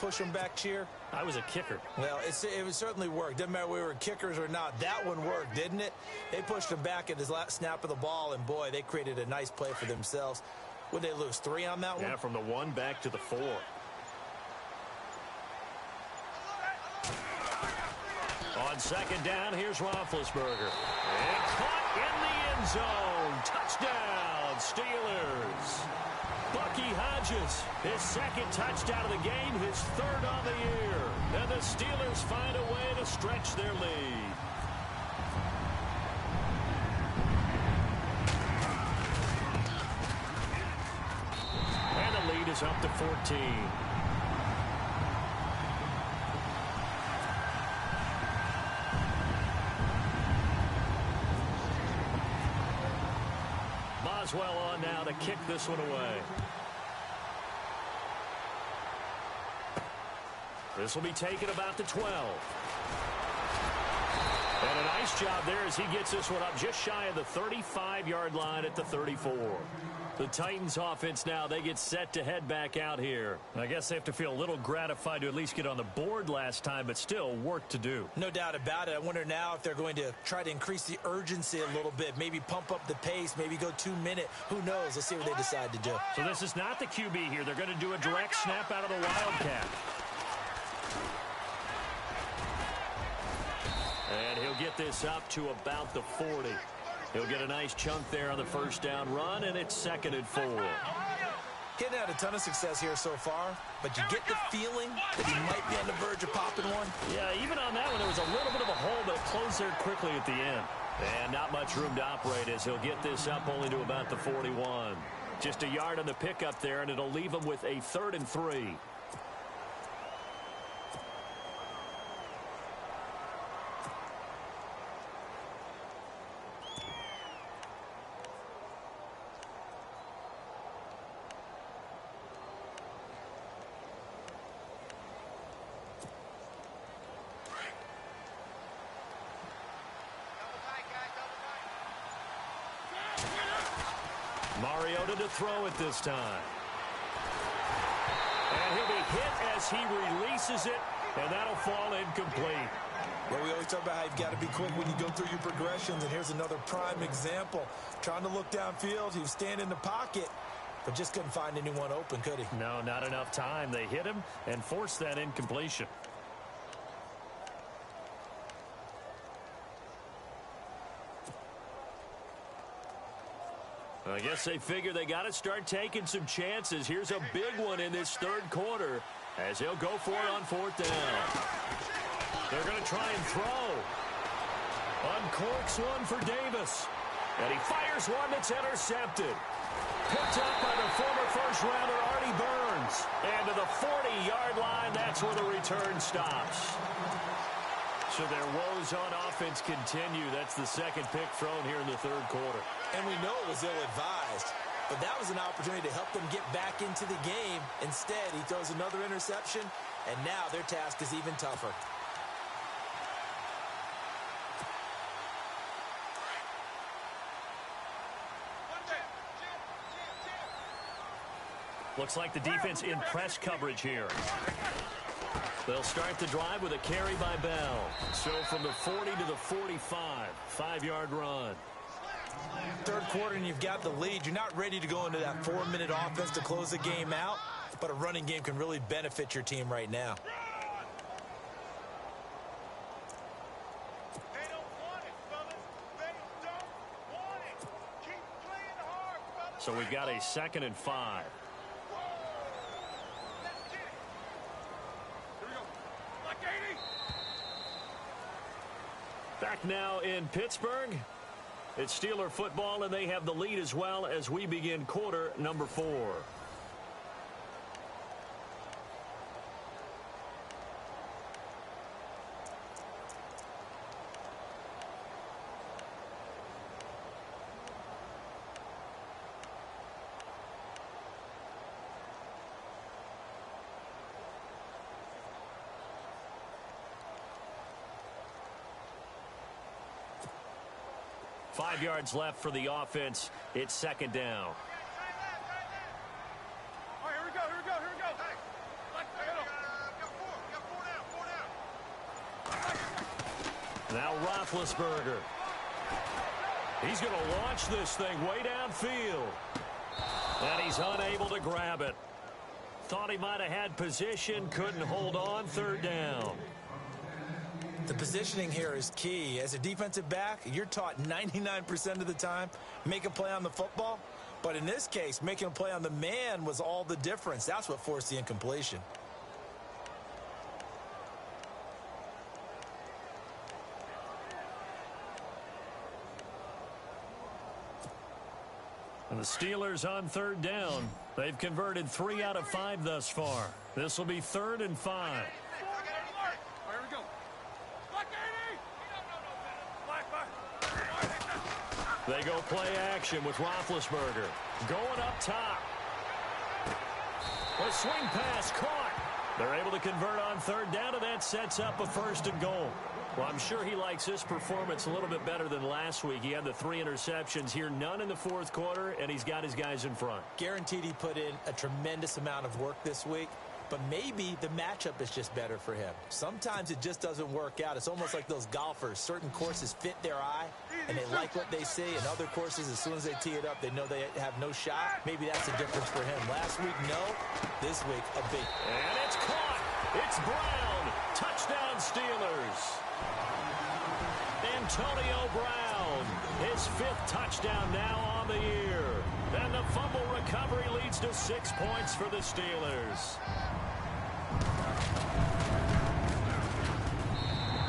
cheer? I was a kicker. Well, it certainly worked. Didn't matter if we were kickers or not. That one worked, didn't it? They pushed him back at his last snap of the ball, and boy, they created a nice play for themselves. Would they lose 3 on that one? Yeah, from the 1 back to the 4. On second down, here's Roethlisberger. And caught in the end zone. Touchdown, Steelers. Bucky Hodges, his second touchdown of the game, his 3rd on the year. And the Steelers find a way to stretch their lead. And the lead is up to 14. Boswell on now to kick this one away. This will be taken about the 12. And a nice job there as he gets this one up just shy of the 35-yard line at the 34. The Titans offense now, they get set to head back out here. I guess they have to feel a little gratified to at least get on the board last time, but still work to do. No doubt about it. I wonder now if they're going to try to increase the urgency a little bit, maybe pump up the pace, maybe go 2-minute. Who knows? Let's see what they decide to do. So this is not the QB here. They're going to do a direct snap out of the Wildcat. And he'll get this up to about the 40. He'll get a nice chunk there on the first down run, and it's 2nd and 4. Getting had a ton of success here so far, but you get the feeling that he might be on the verge of popping one. Yeah, even on that one, there was a little bit of a hole, but it closed there quickly at the end. And not much room to operate as he'll get this up only to about the 41. Just a yard on the pickup there, and it'll leave him with a 3rd and 3. Mariota to throw it this time. And he'll be hit as he releases it, and that'll fall incomplete. Well, we always talk about how you've got to be quick when you go through your progressions, and here's another prime example. Trying to look downfield, he was standing in the pocket, but just couldn't find anyone open, could he? No, not enough time. They hit him and forced that incompletion. I guess they figure they got to start taking some chances. Here's a big one in this 3rd quarter as he'll go for it on 4th down. They're going to try and throw. Uncorks one for Davis. And he fires one that's intercepted. Picked up by the former first-rounder Artie Burns. And to the 40-yard line, that's where the return stops. So their woes on offense continue. That's the 2nd pick thrown here in the 3rd quarter. And we know it was ill-advised, but that was an opportunity to help them get back into the game. Instead, he throws another interception, and now their task is even tougher. Looks like the defense in press coverage here. They'll start the drive with a carry by Bell. So from the 40 to the 45, 5-yard run. 3rd quarter and you've got the lead. You're not ready to go into that 4-minute offense to close the game out, but a running game can really benefit your team right now. So we've got a 2nd and 5. Back now in Pittsburgh. It's Steeler football, and they have the lead as well as we begin quarter number 4. Five yards left for the offense. It's 2nd down. All right, here we go. Hey, got 4 Now Roethlisberger. He's going to launch this thing way downfield. And he's unable to grab it. Thought he might have had position, couldn't hold on. 3rd down. The positioning here is key. As a defensive back, you're taught 99% of the time, make a play on the football. But in this case, making a play on the man was all the difference. That's what forced the incompletion. And the Steelers on 3rd down. They've converted 3 out of 5 thus far. This will be 3rd and 5. They go play action with Roethlisberger. Going up top. A swing pass caught. They're able to convert on 3rd down, and that sets up a 1st and goal. Well, I'm sure he likes this performance a little bit better than last week. He had the 3 interceptions here, none in the 4th quarter, and he's got his guys in front. Guaranteed he put in a tremendous amount of work this week. But maybe the matchup is just better for him. Sometimes it just doesn't work out. It's almost like those golfers. Certain courses fit their eye, and they like what they see. And other courses, as soon as they tee it up, they know they have no shot. Maybe that's the difference for him. Last week, no. This week, a big. And it's caught. It's Brown. Touchdown, Steelers. Antonio Brown. His 5th touchdown now on the year. And the fumble recovery leads to 6 points for the Steelers.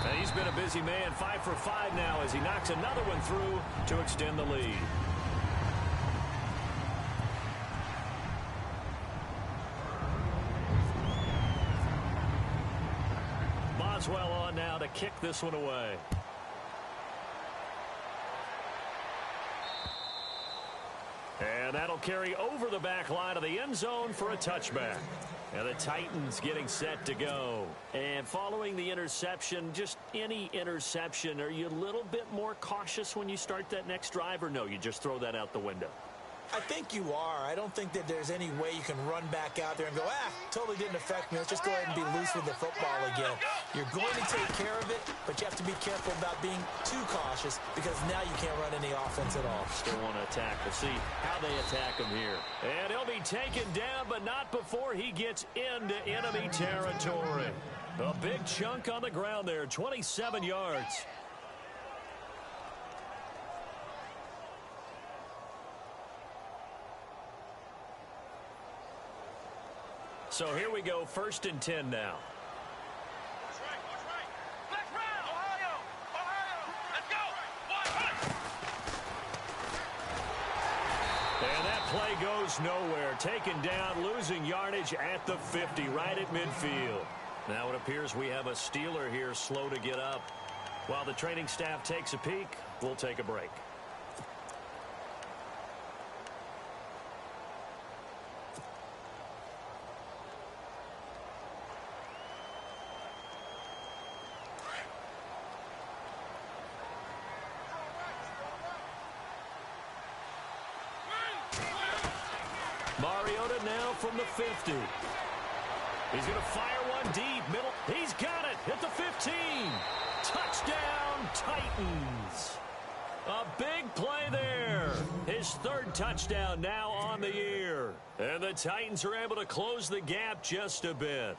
And he's been a busy man, 5 for 5 now as he knocks another one through to extend the lead. Boswell on now to kick this one away. And that'll carry over the back line of the end zone for a touchback. And the Titans getting set to go. And following the interception, just any interception, are you a little bit more cautious when you start that next drive, or no, you just throw that out the window? I think you are. I don't think that there's any way you can run back out there and go, totally didn't affect me. Let's just go ahead and be loose with the football again. You're going to take care of it, but you have to be careful about being too cautious because now you can't run any offense at all. Still want to attack. We'll see how they attack him here. And he'll be taken down, but not before he gets into enemy territory. A big chunk on the ground there, 27 yards. So here we go, 1st and 10 now. Watch right. Let's round. Ohio. Let's go. And that play goes nowhere. Taken down, losing yardage at the 50, right at midfield. Now it appears we have a Steeler here slow to get up. While the training staff takes a peek, we'll take a break. Mariota now from the 50. He's going to fire one deep. Middle. He's got it at the 15. Touchdown, Titans. A big play there. His 3rd touchdown now on the year. And the Titans are able to close the gap just a bit.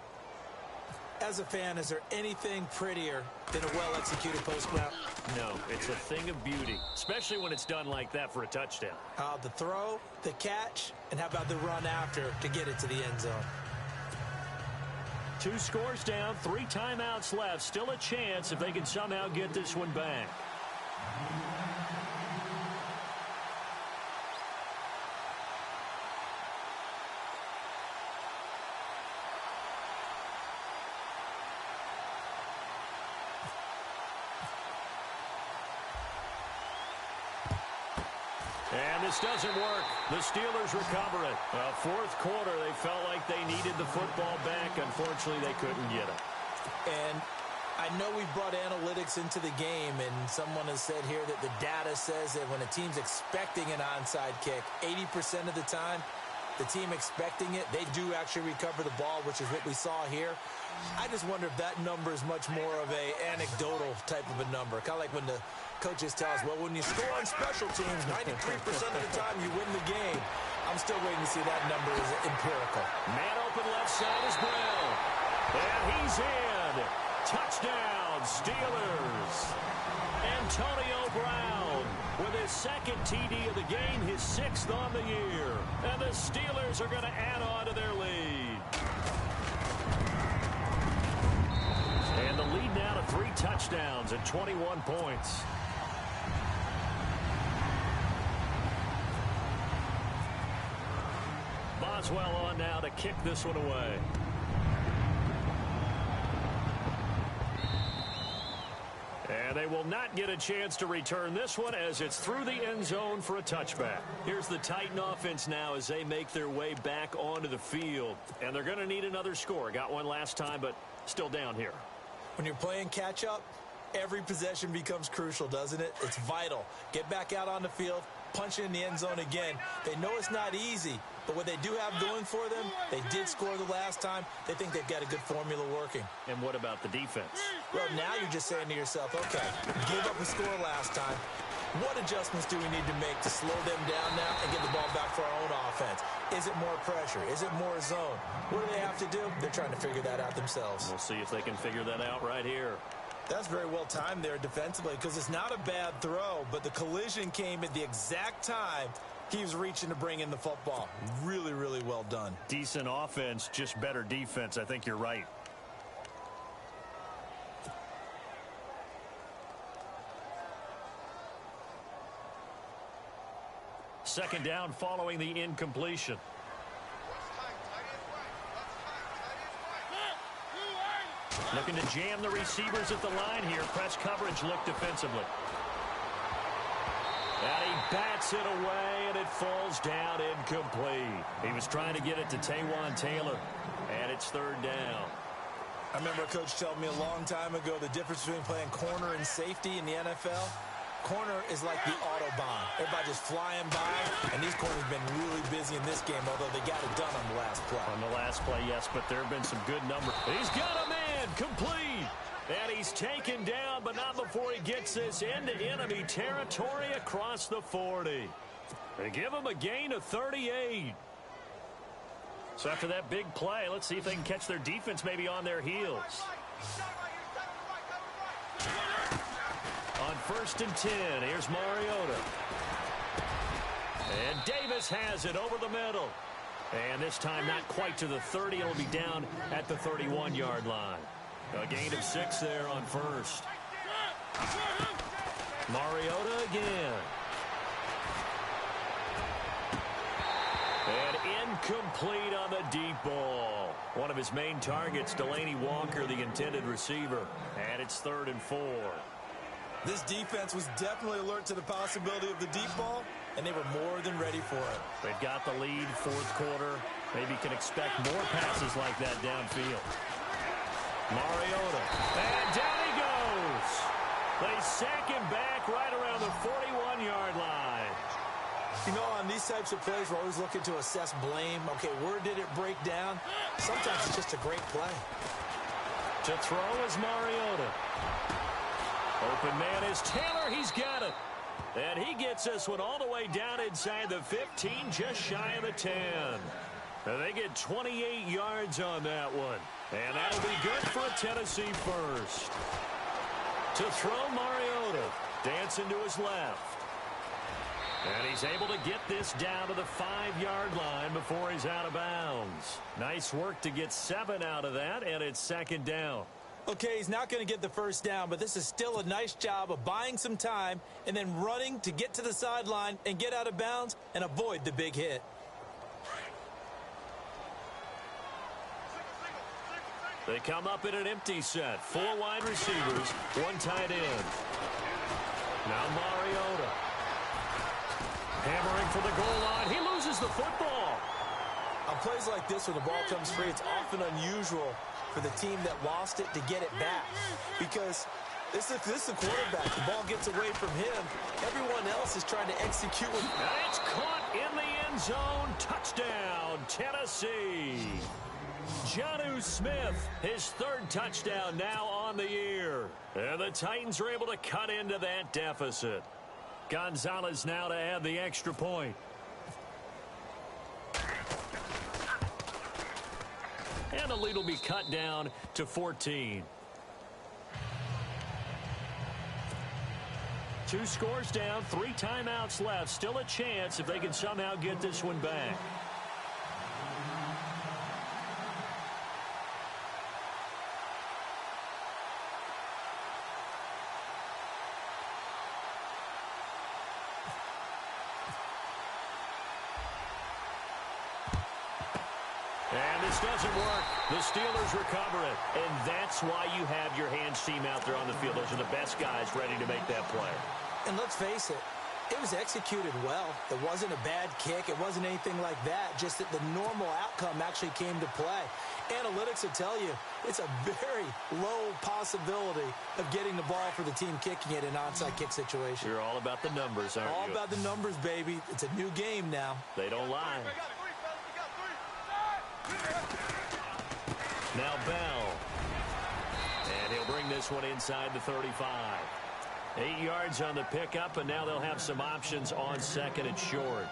As a fan, is there anything prettier than a well-executed post route? No, it's a thing of beauty, especially when it's done like that for a touchdown. The throw, the catch, and how about the run after to get it to the end zone? 2 scores down, 3 timeouts left. Still a chance if they can somehow get this one back. And this doesn't work. The Steelers recover it. Fourth quarter, they felt like they needed the football back. Unfortunately, they couldn't get it. And I know we brought analytics into the game, and someone has said here that the data says that when a team's expecting an onside kick, 80% of the time, the team expecting it, they do actually recover the ball, which is what we saw here. I just wonder if that number is much more of a anecdotal type of a number. Kind of like when the coaches tell us, well, when you score on special teams, 93% of the time you win the game. I'm still waiting to see that number is empirical. Man open left side is Brown. And he's in. Touchdown, Steelers. Antonio Brown with his second TD of the game, his 6th on the year. And the Steelers are going to add on to their lead. And the lead now to 3 touchdowns at 21 points. Boswell on now to kick this one away. And they will not get a chance to return this one as it's through the end zone for a touchback. Here's the Titan offense now as they make their way back onto the field. And they're going to need another score. Got one last time, but still down here. When you're playing catch-up, every possession becomes crucial, doesn't it? It's vital. Get back out on the field, punch it in the end zone again. They know it's not easy, but what they do have going for them, they did score the last time. They think they've got a good formula working. And what about the defense? Well, now you're just saying to yourself, okay, give up a score last time. What adjustments do we need to make to slow them down now and get the ball back for our own offense? Is it more pressure? Is it more zone? What do they have to do? They're trying to figure that out themselves. We'll see if they can figure that out right here. That's very well timed there defensively because it's not a bad throw, but the collision came at the exact time he was reaching to bring in the football. Really, really well done. Decent offense, just better defense. I think you're right. Second down following the incompletion. Looking to jam the receivers at the line here. Press coverage look defensively. And he bats it away, and it falls down incomplete. He was trying to get it to Taywan Taylor, and it's 3rd down. I remember a coach telling me a long time ago the difference between playing corner and safety in the NFL. Corner is like the Autobahn. Everybody just flying by, and these corners have been really busy in this game, although they got it done on the last play. On the last play, yes, but there have been some good numbers. He's got a man, complete. And he's taken down, but not before he gets this into enemy territory across the 40. They give him a gain of 38. So after that big play, let's see if they can catch their defense maybe on their heels. On 1st and 10, here's Mariota. And Davis has it over the middle. And this time not quite to the 30. It'll be down at the 31-yard line. A gain of 6 there on 1st. Mariota again. And incomplete on the deep ball. One of his main targets, Delaney Walker, the intended receiver. And it's 3rd and 4. This defense was definitely alert to the possibility of the deep ball, and they were more than ready for it. They've got the lead, 4th quarter. Maybe can expect more passes like that downfield. Mariota. And down he goes. They sack him back right around the 41-yard line. You know, on these types of plays, we're always looking to assess blame. Okay, where did it break down? Sometimes it's just a great play. To throw is Mariota. Open man is Taylor. He's got it. And he gets this one all the way down inside the 15, just shy of the 10. And they get 28 yards on that one. And that'll be good for a Tennessee first. To throw, Mariota. Dancing to his left. And he's able to get this down to the 5-yard line before he's out of bounds. Nice work to get 7 out of that, and it's second down. Okay, he's not going to get the first down, but this is still a nice job of buying some time and then running to get to the sideline and get out of bounds and avoid the big hit. They come up in an empty set. 4 wide receivers, 1 tight end. Now Mariota. Hammering for the goal line. He loses the football. On plays like this, when the ball comes free, it's often unusual for the team that lost it to get it back. Because this is the quarterback. The ball gets away from him. Everyone else is trying to execute. And it's caught in the end zone. Touchdown, Tennessee. Jonnu Smith, his 3rd touchdown now on the year. And the Titans are able to cut into that deficit. Gonzalez now to add the extra point. And the lead will be cut down to 14. 2 scores down, 3 timeouts left. Still a chance if they can somehow get this one back. And this doesn't work. The Steelers recover it. And that's why you have your hands team out there on the field. Those are the best guys ready to make that play. And let's face it, it was executed well. It wasn't a bad kick. It wasn't anything like that. Just that the normal outcome actually came to play. Analytics will tell you it's a very low possibility of getting the ball for the team kicking it in an onside kick situation. You're all about the numbers, aren't you? All about the numbers, baby. It's a new game now. They don't lie. Now Bell. And he'll bring this one inside the 35. 8 yards on the pickup, and now they'll have some options on 2nd and short.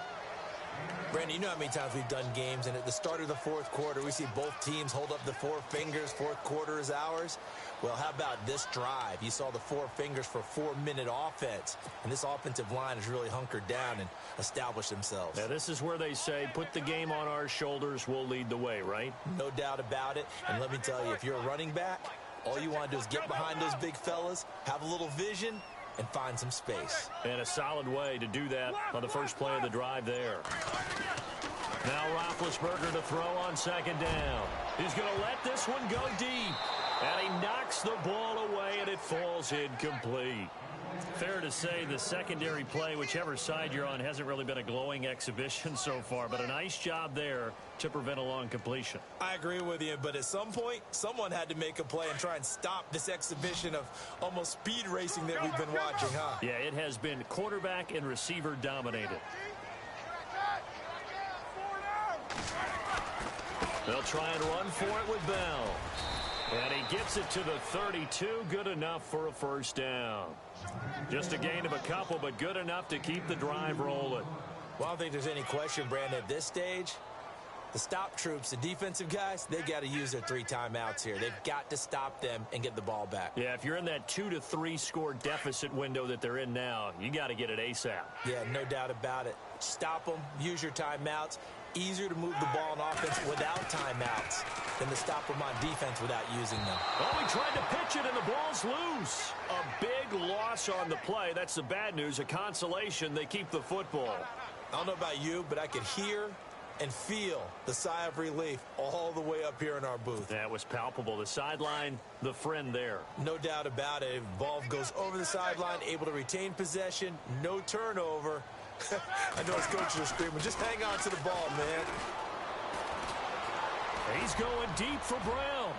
Brandon, you know how many times we've done games, and at the start of the 4th quarter, we see both teams hold up the 4 fingers, 4th quarter is ours. Well, how about this drive? You saw the 4 fingers for 4-minute offense, and this offensive line has really hunkered down and established themselves. Now, this is where they say, put the game on our shoulders, we'll lead the way, right? No doubt about it, and let me tell you, if you're a running back, all you want to do is get behind those big fellas, have a little vision, and find some space. And a solid way to do that on the first play of the drive there. Now Roethlisberger to throw on 2nd down. He's going to let this one go deep. And he knocks the ball away, and it falls incomplete. Fair to say the secondary play, whichever side you're on, hasn't really been a glowing exhibition so far, but a nice job there to prevent a long completion. I agree with you, but at some point, someone had to make a play and try and stop this exhibition of almost speed racing that we've been watching, huh? Yeah, it has been quarterback and receiver dominated. They'll try and run for it with Bell. And he gets it to the 32, good enough for a first down. Just a gain of a couple, but good enough to keep the drive rolling. Well, I don't think there's any question, Brandon, at this stage, the stop troops, the defensive guys, they've got to use their 3 timeouts here. They've got to stop them and get the ball back. Yeah, if you're in that 2 to 3 score deficit window that they're in now, you got to get it ASAP. Yeah, no doubt about it. Stop them, use your timeouts. Easier to move the ball on offense without timeouts than to stop them on defense without using them. Oh, he tried to pitch it, and the ball's loose. A big loss on the play. That's the bad news. A consolation, they keep the football. I don't know about you, but I could hear and feel the sigh of relief all the way up here in our booth. That was palpable. The sideline, the friend there. No doubt about it. Ball goes over the sideline, able to retain possession, no turnover. I know his coaches are screaming, just hang on to the ball, man. He's going deep for Brown.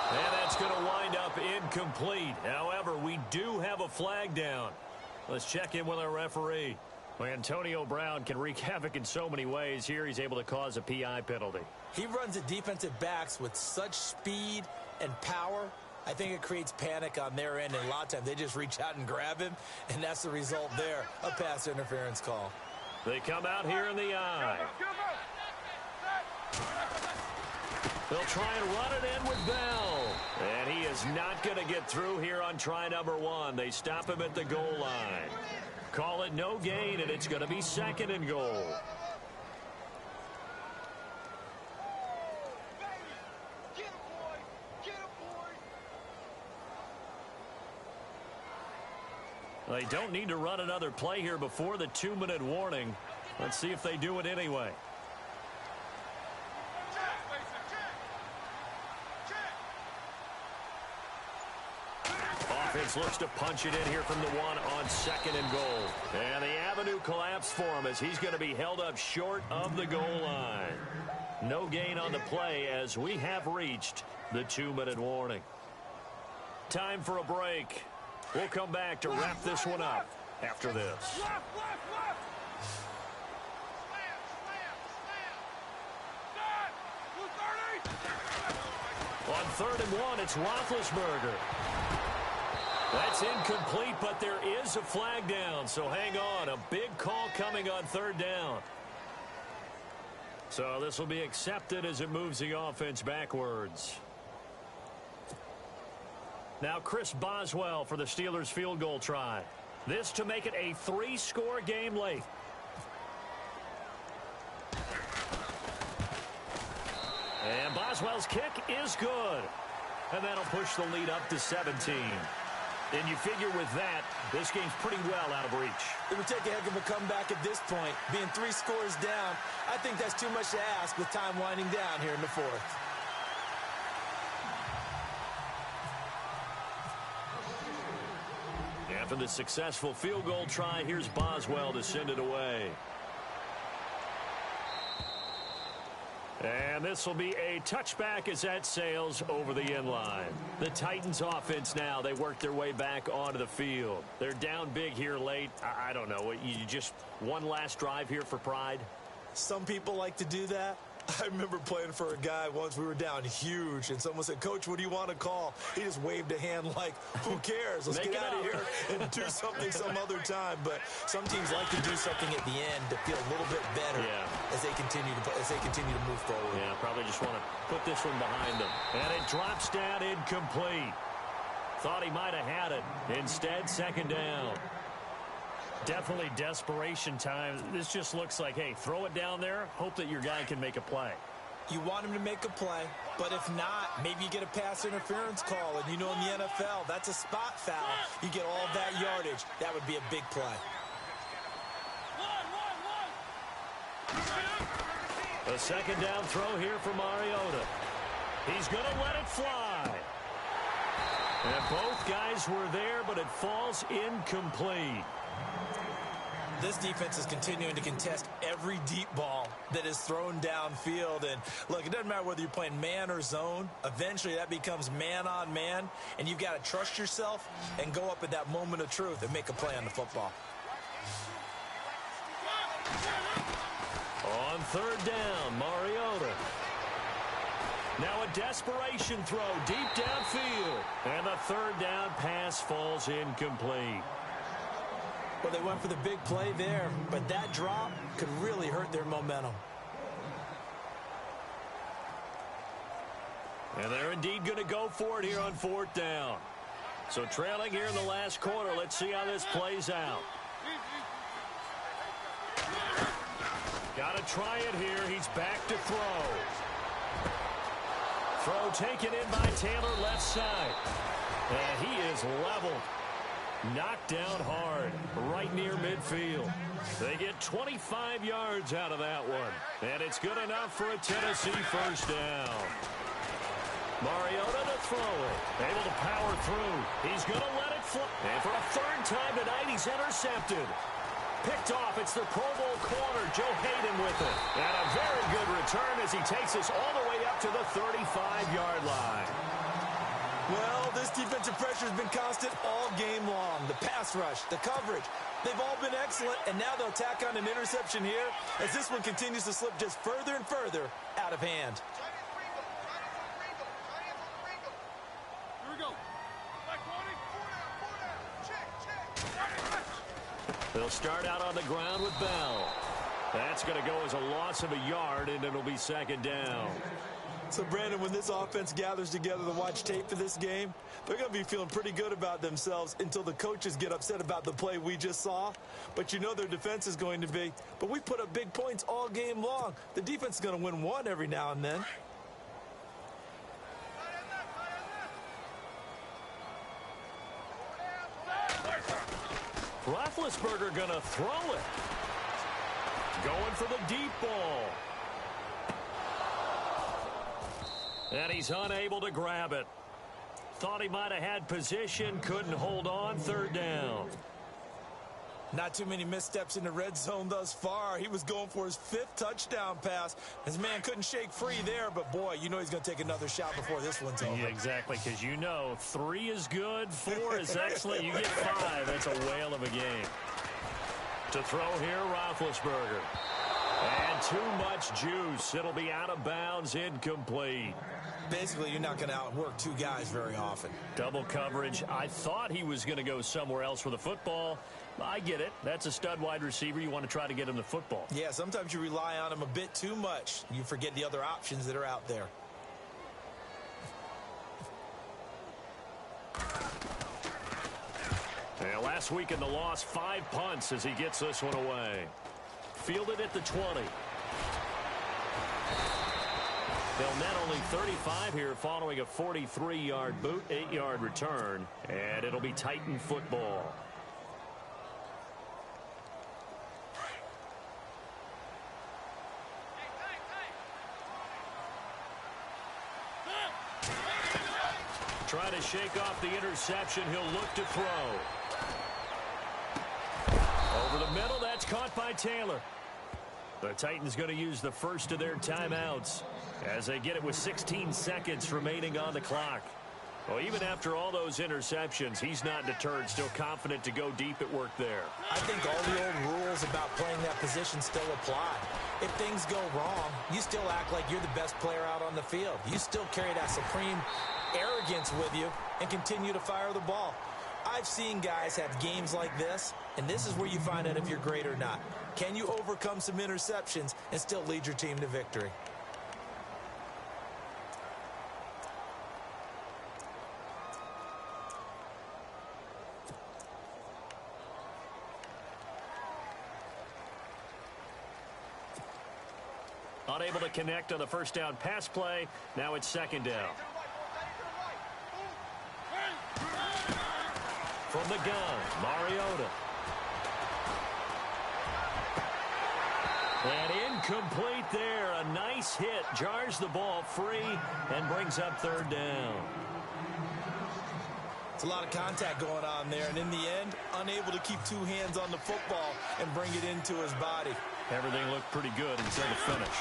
And that's going to wind up incomplete. However, we do have a flag down. Let's check in with our referee. Well, Antonio Brown can wreak havoc in so many ways. Here he's able to cause a PI penalty. He runs at defensive backs with such speed and power. I think it creates panic on their end, and a lot of times they just reach out and grab him, and that's the result there, a pass interference call. They come out here in the eye. They'll try and run it in with Bell. And he is not going to get through here on try number 1. They stop him at the goal line. Call it no gain, and it's going to be 2nd and goal. They don't need to run another play here before the 2-minute warning. Let's see if they do it anyway. Offense looks to punch it in here from the 1 on 2nd and goal. And the avenue collapsed for him as he's going to be held up short of the goal line. No gain on the play as we have reached the 2-minute warning. Time for a break. We'll come back to wrap this one up after this. On 3rd and 1, it's Roethlisberger. That's incomplete, but there is a flag down, so hang on. A big call coming on 3rd down. So this will be accepted as it moves the offense backwards. Now Chris Boswell for the Steelers field goal try. This to make it a 3-score game late. And Boswell's kick is good. And that'll push the lead up to 17. And you figure with that, this game's pretty well out of reach. It would take a heck of a comeback at this point. Being 3 scores down, I think that's too much to ask with time winding down here in the 4th. After the successful field goal try, here's Boswell to send it away. And this will be a touchback as that sails over the end line. The Titans offense now, they work their way back onto the field. They're down big here late. I don't know. You just one last drive here for pride? Some people like to do that. I remember playing for a guy once. We were down huge, and someone said, "Coach, what do you want to call?" He just waved a hand like, "Who cares? Let's get out of here and do something some other time." But some teams like to do something at the end to feel a little bit better as they continue to move forward. Yeah, probably just want to put this one behind them. And it drops down incomplete. Thought he might have had it. Instead, 2nd down. Definitely desperation time. This just looks like, hey, throw it down there, hope that your guy can make a play. You want him to make a play, but if not, maybe you get a pass interference call. And you know in the NFL, that's a spot foul. You get all that yardage. That would be a big play. A 2nd down throw here for Mariota. He's going to let it fly. And both guys were there, but it falls incomplete. This defense is continuing to contest every deep ball that is thrown downfield. And look, it doesn't matter whether you're playing man or zone. Eventually that becomes man on man, and you've got to trust yourself and go up at that moment of truth and make a play on the football. On 3rd down, Mariota. Now a desperation throw deep downfield. And the 3rd down pass falls incomplete. Well, they went for the big play there, but that drop could really hurt their momentum. And they're indeed going to go for it here on 4th down. So trailing here in the last quarter, let's see how this plays out. Got to try it here. He's back to throw. Throw taken in by Taylor left side. And he is leveled. Knocked down hard, right near midfield. They get 25 yards out of that one. And it's good enough for a Tennessee 1st down. Mariota to throw it. Able to power through. He's going to let it fly. And for a 3rd time tonight, he's intercepted. Picked off. It's the Pro Bowl corner, Joe Hayden with it. And a very good return as he takes us all the way up to the 35-yard line. Well, this defensive pressure has been constant all game long. The pass rush, the coverage, they've all been excellent, and now they'll tack on an interception here as this one continues to slip just further and further out of hand. Here we go. They'll start out on the ground with Bell. That's going to go as a loss of a yard, and it'll be second down. So, Brandon, when this offense gathers together to watch tape for this game, they're going to be feeling pretty good about themselves until the coaches get upset about the play we just saw. But you know their defense is going to be. But we put up big points all game long. The defense is going to win one every now and then. Roethlisberger going to throw it. Going for the deep ball. And he's unable to grab it. Thought he might have had position, couldn't hold on, third down. Not too many missteps in the red zone thus far. He was going for his 5th touchdown pass. His man couldn't shake free there, but boy, you know he's going to take another shot before this one's over. Yeah, exactly, because you know 3 is good, 4 is excellent. You get 5. That's a whale of a game. To throw here, Roethlisberger. And too much juice. It'll be out of bounds, incomplete. Basically, you're not going to outwork 2 guys very often. Double coverage. I thought he was going to go somewhere else for the football. I get it. That's a stud wide receiver. You want to try to get him the football. Yeah, sometimes you rely on him a bit too much. You forget the other options that are out there. And last week in the loss, 5 punts as he gets this one away. Fielded at the 20. They'll net only 35 here following a 43-yard boot, 8-yard return, and it'll be Titan football. Trying to shake off the interception. He'll look to throw. Over the middle, that's caught by Taylor. The Titans going to use the first of their timeouts as they get it with 16 seconds remaining on the clock. Well, even after all those interceptions, he's not deterred, still confident to go deep at work there. I think all the old rules about playing that position still apply. If things go wrong, you still act like you're the best player out on the field. You still carry that supreme arrogance with you and continue to fire the ball. I've seen guys have games like this, and this is where you find out if you're great or not. Can you overcome some interceptions and still lead your team to victory? Unable to connect on the first down pass play. Now it's second down. From the gun, Mariota. And incomplete there. A nice hit. Jars the ball free and brings up third down. It's a lot of contact going on there, and in the end, unable to keep 2 hands on the football and bring it into his body. Everything looked pretty good until the finish.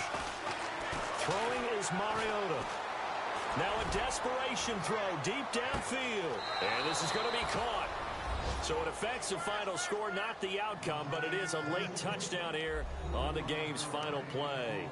Throwing is Mariota. Now a desperation throw deep downfield. And this is going to be caught. So it affects the final score, not the outcome, but it is a late touchdown here on the game's final play.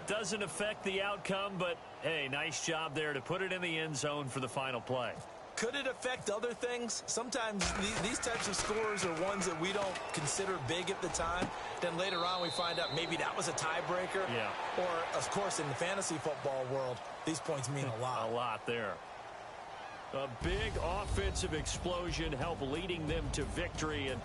Doesn't affect the outcome, but, hey, nice job there to put it in the end zone for the final play. Could it affect other things? Sometimes these types of scores are ones that we don't consider big at the time. Then later on we find out maybe that was a tiebreaker. Yeah. Or, of course, in the fantasy football world, these points mean a lot. A lot there. A big offensive explosion helped leading them to victory. And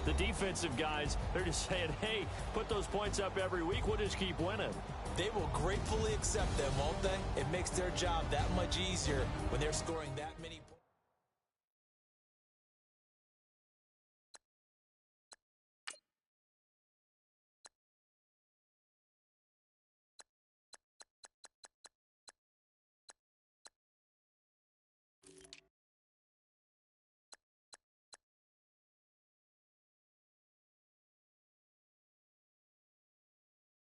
the defensive guys, they're just saying, hey, put those points up every week. We'll just keep winning. They will gratefully accept them, won't they? It makes their job that much easier when they're scoring that many points.